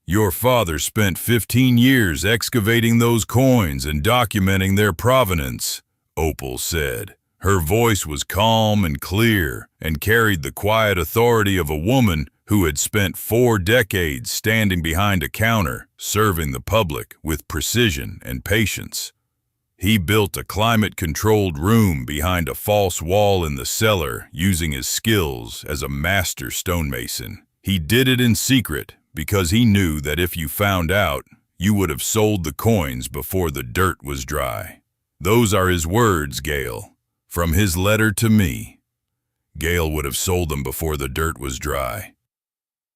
Your father spent 15 years excavating those coins and documenting their provenance, Opal said. Her voice was calm and clear and carried the quiet authority of a woman who had spent 4 decades standing behind a counter, serving the public with precision and patience. He built a climate-controlled room behind a false wall in the cellar using his skills as a master stonemason. He did it in secret because he knew that if you found out, you would have sold the coins before the dirt was dry. Those are his words, Gayle. From his letter to me. Gayle would have sold them before the dirt was dry.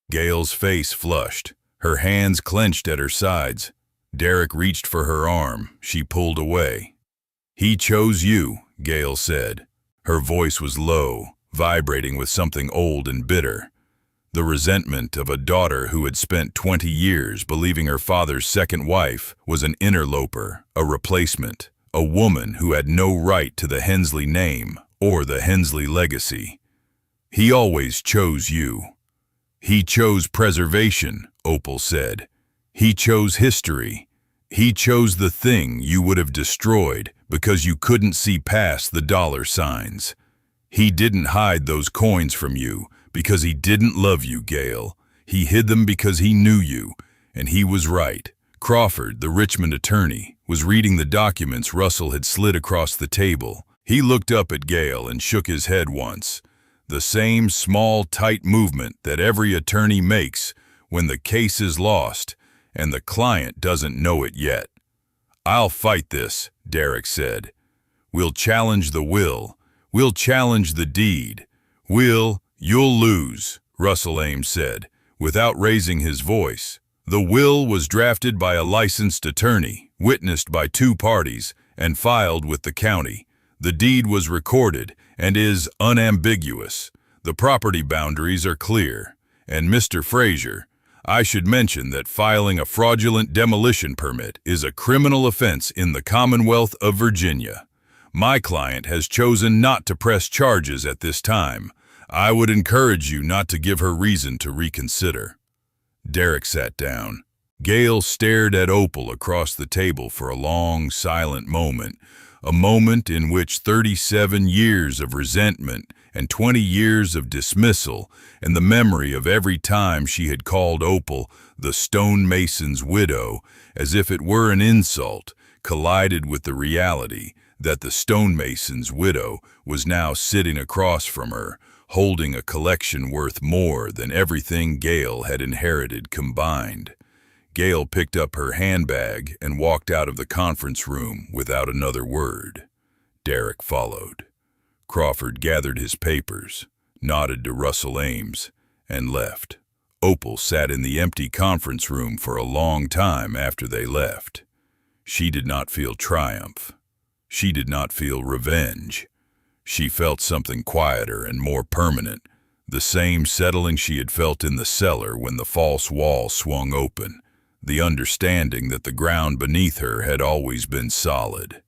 Gayle's face flushed. Her hands clenched at her sides. Derek reached for her arm. She pulled away. He chose you, Gayle said. Her voice was low, vibrating with something old and bitter. The resentment of a daughter who had spent 20 years believing her father's second wife was an interloper, a replacement, a woman who had no right to the Hensley name or the Hensley legacy. He always chose you. He chose preservation, Opal said. He chose history. He chose the thing you would have destroyed because you couldn't see past the dollar signs. He didn't hide those coins from you because he didn't love you, Gayle. He hid them because he knew you, and he was right. Crawford, the Richmond attorney, was reading the documents Russell had slid across the table. He looked up at Gayle and shook his head once. The same small, tight movement that every attorney makes when the case is lost and the client doesn't know it yet. I'll fight this, Derek said. We'll challenge the will. We'll challenge the deed. You'll lose, Russell Ames said, without raising his voice. The will was drafted by a licensed attorney, witnessed by 2 parties, and filed with the county. The deed was recorded and is unambiguous. The property boundaries are clear. And Mr. Frazier, I should mention that filing a fraudulent demolition permit is a criminal offense in the Commonwealth of Virginia. My client has chosen not to press charges at this time. I would encourage you not to give her reason to reconsider. Derek sat down. Gayle stared at Opal across the table for a long, silent moment, a moment in which 37 years of resentment and 20 years of dismissal and the memory of every time she had called Opal the stonemason's widow as if it were an insult collided with the reality that the stonemason's widow was now sitting across from her, holding a collection worth more than everything Gayle had inherited combined. Gayle picked up her handbag and walked out of the conference room without another word. Derek followed. Crawford gathered his papers, nodded to Russell Ames, and left. Opal sat in the empty conference room for a long time after they left. She did not feel triumph. She did not feel revenge. She felt something quieter and more permanent, the same settling she had felt in the cellar when the false wall swung open, the understanding that the ground beneath her had always been solid.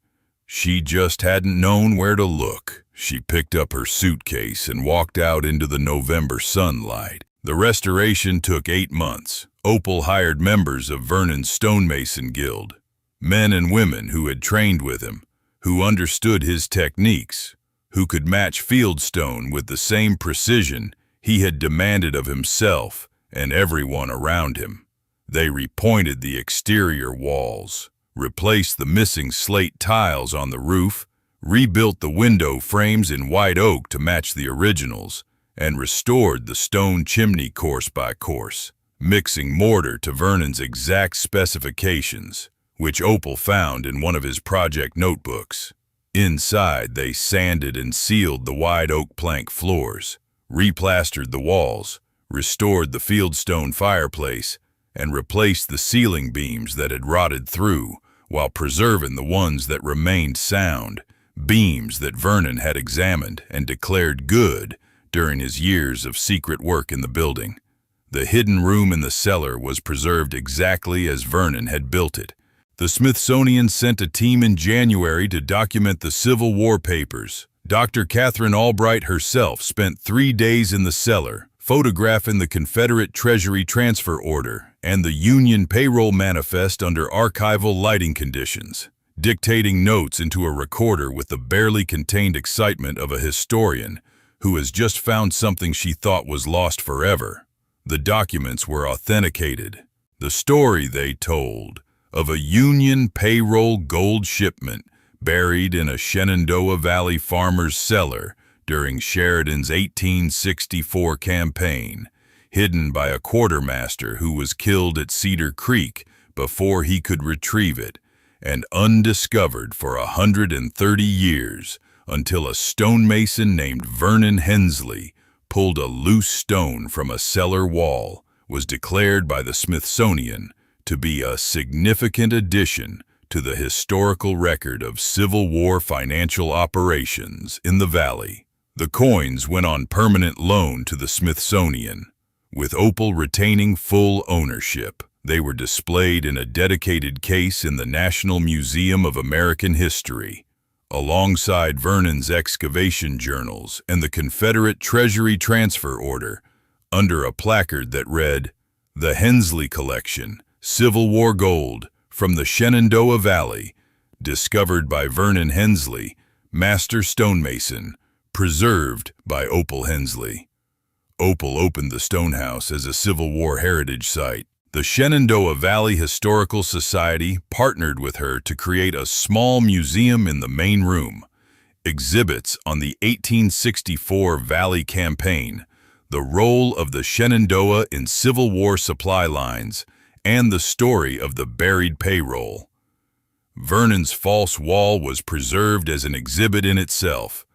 She just hadn't known where to look. She picked up her suitcase and walked out into the November sunlight. The restoration took 8 months. Opal hired members of Vernon's stonemason guild, men and women who had trained with him, who understood his techniques, who could match fieldstone with the same precision he had demanded of himself and everyone around him. They repointed the exterior walls, replaced the missing slate tiles on the roof, rebuilt the window frames in white oak to match the originals, and restored the stone chimney course by course, mixing mortar to Vernon's exact specifications, which Opal found in one of his project notebooks. Inside, they sanded and sealed the wide oak plank floors, replastered the walls, restored the fieldstone fireplace, and replaced the ceiling beams that had rotted through, while preserving the ones that remained sound, beams that Vernon had examined and declared good during his years of secret work in the building. The hidden room in the cellar was preserved exactly as Vernon had built it. The Smithsonian sent a team in January to document the Civil War papers. Dr. Catherine Albright herself spent 3 days in the cellar, photographing the Confederate Treasury transfer order and the Union payroll manifest under archival lighting conditions, dictating notes into a recorder with the barely contained excitement of a historian who has just found something she thought was lost forever. The documents were authenticated. The story they told of a Union payroll gold shipment buried in a Shenandoah Valley farmer's cellar during Sheridan's 1864 campaign, hidden by a quartermaster who was killed at Cedar Creek before he could retrieve it, and undiscovered for 130 years until a stonemason named Vernon Hensley pulled a loose stone from a cellar wall, was declared by the Smithsonian to be a significant addition to the historical record of Civil War financial operations in the Valley. The coins went on permanent loan to the Smithsonian, with Opal retaining full ownership. They were displayed in a dedicated case in the National Museum of American History, alongside Vernon's excavation journals and the Confederate Treasury transfer order, under a placard that read, "The Hensley Collection, Civil War Gold, from the Shenandoah Valley, discovered by Vernon Hensley, Master Stonemason, preserved by Opal Hensley." Opal opened the stonehouse as a Civil War heritage site. The Shenandoah Valley Historical Society partnered with her to create a small museum in the main room. Exhibits on the 1864 Valley Campaign, the role of the Shenandoah in Civil War supply lines, and the story of the buried payroll. Vernon's false wall was preserved as an exhibit in itself,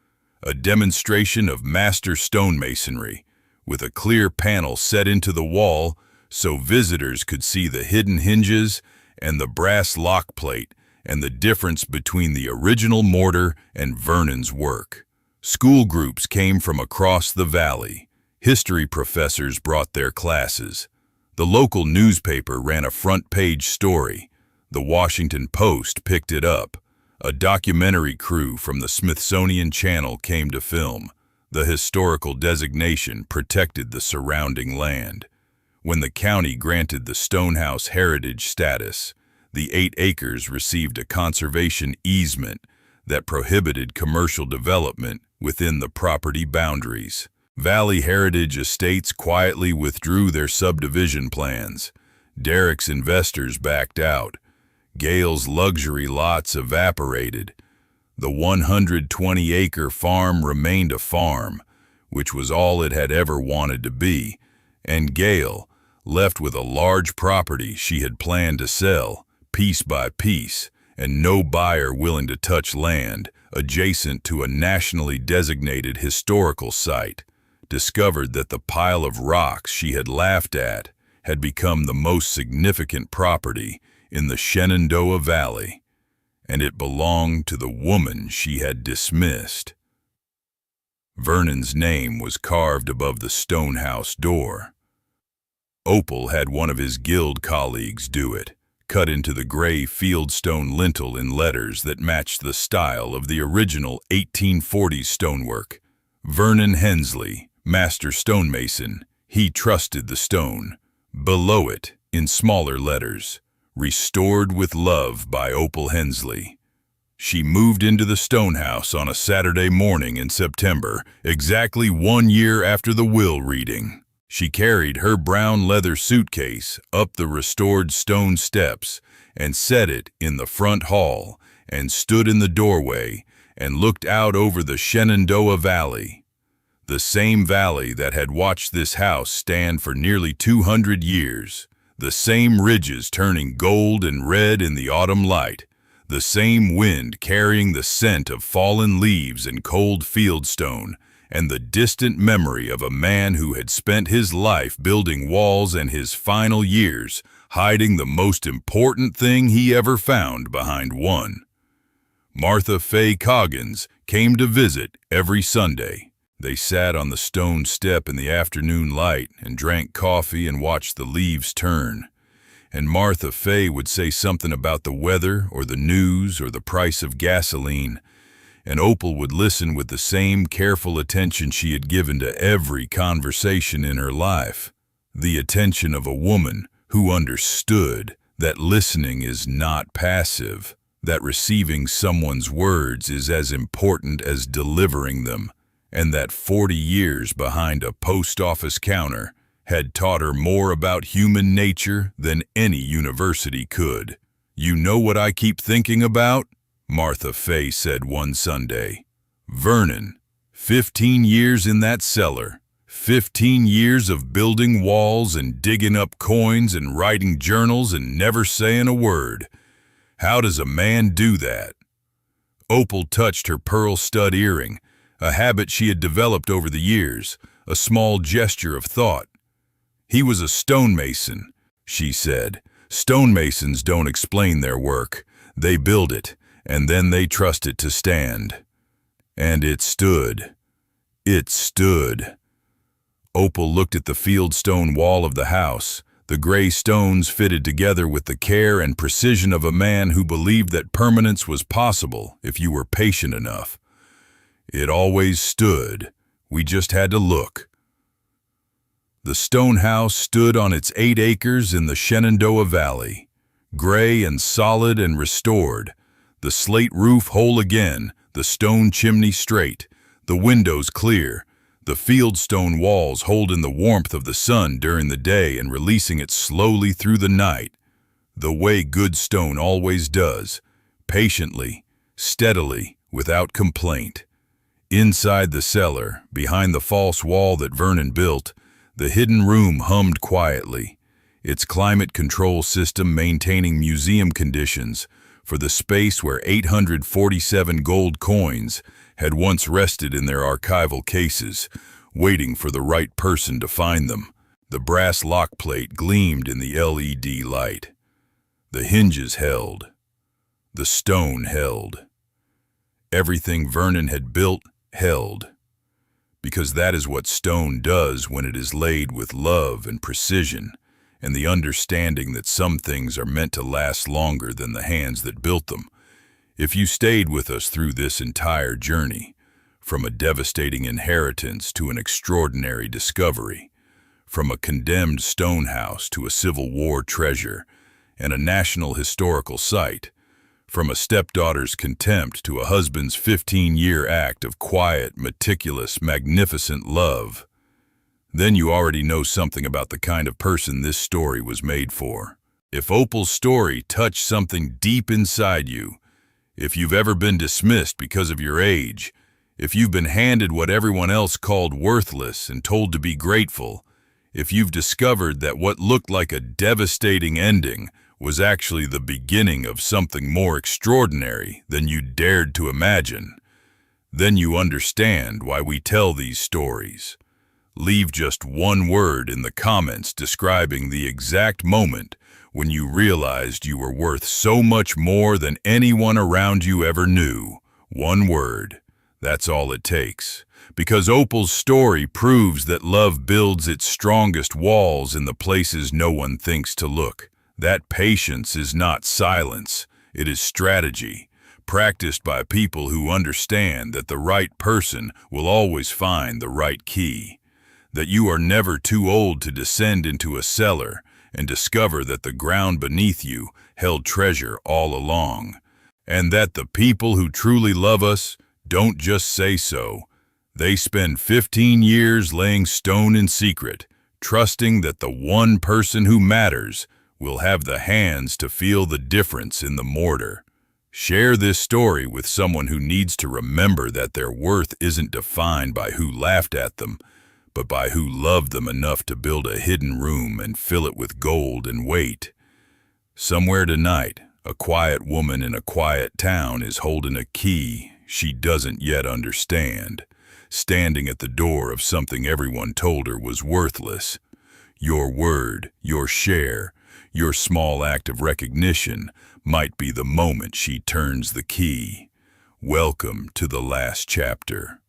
a demonstration of master stonemasonry, with a clear panel set into the wall so visitors could see the hidden hinges and the brass lock plate and the difference between the original mortar and Vernon's work. School groups came from across the valley. History professors brought their classes. The local newspaper ran a front-page story. The Washington Post picked it up. A documentary crew from the Smithsonian Channel came to film. The historical designation protected the surrounding land. When the county granted the stonehouse heritage status, the 8 acres received a conservation easement that prohibited commercial development within the property boundaries. Valley Heritage Estates quietly withdrew their subdivision plans. Derrick's investors backed out. Gayle's luxury lots evaporated. The 120-acre farm remained a farm, which was all it had ever wanted to be, and Gayle, left with a large property she had planned to sell, piece by piece, and no buyer willing to touch land adjacent to a nationally designated historical site, discovered that the pile of rocks she had laughed at had become the most significant property in the Shenandoah Valley, and it belonged to the woman she had dismissed. Vernon's name was carved above the stonehouse door. Opal had one of his guild colleagues do it, cut into the gray fieldstone lintel in letters that matched the style of the original 1840s stonework. Vernon Hensley, master stonemason, he trusted the stone. Below it, in smaller letters, "Restored with love by Opal Hensley." She moved into the stonehouse on a Saturday morning in September, exactly 1 year after the will reading. She carried her brown leather suitcase up the restored stone steps and set it in the front hall and stood in the doorway and looked out over the Shenandoah Valley, the same valley that had watched this house stand for nearly 200 years, the same ridges turning gold and red in the autumn light, the same wind carrying the scent of fallen leaves and cold fieldstone, and the distant memory of a man who had spent his life building walls and his final years hiding the most important thing he ever found behind one. Martha Fay Coggins came to visit every Sunday. They sat on the stone step in the afternoon light and drank coffee and watched the leaves turn. And Martha Fay would say something about the weather or the news or the price of gasoline, and Opal would listen with the same careful attention she had given to every conversation in her life, the attention of a woman who understood that listening is not passive, that receiving someone's words is as important as delivering them, and that 40 years behind a post office counter had taught her more about human nature than any university could. "You know what I keep thinking about?" Martha Fay said one Sunday. "Vernon, 15 years in that cellar, 15 years of building walls and digging up coins and writing journals and never saying a word. How does a man do that?" Opal touched her pearl stud earring, a habit she had developed over the years, a small gesture of thought. "He was a stonemason," she said. "Stonemasons don't explain their work. They build it, and then they trust it to stand." And it stood. It stood. Opal looked at the fieldstone wall of the house, the gray stones fitted together with the care and precision of a man who believed that permanence was possible if you were patient enough. It always stood. We just had to look. The stone house stood on its 8 acres in the Shenandoah Valley, gray and solid and restored, the slate roof whole again, the stone chimney straight, the windows clear, the fieldstone walls holding the warmth of the sun during the day and releasing it slowly through the night, the way good stone always does, patiently, steadily, without complaint. Inside the cellar, behind the false wall that Vernon built, the hidden room hummed quietly, its climate control system maintaining museum conditions for the space where 847 gold coins had once rested in their archival cases, waiting for the right person to find them. The brass lock plate gleamed in the LED light. The hinges held. The stone held. Everything Vernon had built held, because that is what stone does when it is laid with love and precision and the understanding that some things are meant to last longer than the hands that built them. If you stayed with us through this entire journey, from a devastating inheritance to an extraordinary discovery, from a condemned stonehouse to a Civil War treasure and a national historical site, from a stepdaughter's contempt to a husband's 15-year act of quiet, meticulous, magnificent love, then you already know something about the kind of person this story was made for. If Opal's story touched something deep inside you, if you've ever been dismissed because of your age, if you've been handed what everyone else called worthless and told to be grateful, if you've discovered that what looked like a devastating ending was actually the beginning of something more extraordinary than you dared to imagine, then you understand why we tell these stories. Leave just one word in the comments describing the exact moment when you realized you were worth so much more than anyone around you ever knew. One word. That's all it takes. Because Opal's story proves that love builds its strongest walls in the places no one thinks to look. That patience is not silence. It is strategy, practiced by people who understand that the right person will always find the right key. That you are never too old to descend into a cellar and discover that the ground beneath you held treasure all along. And that the people who truly love us don't just say so. They spend 15 years laying stone in secret, trusting that the one person who matters will have the hands to feel the difference in the mortar. Share this story with someone who needs to remember that their worth isn't defined by who laughed at them, but by who loved them enough to build a hidden room and fill it with gold and weight. Somewhere tonight, a quiet woman in a quiet town is holding a key she doesn't yet understand, standing at the door of something everyone told her was worthless. Your word, your share, your small act of recognition might be the moment she turns the key. Welcome to the last chapter.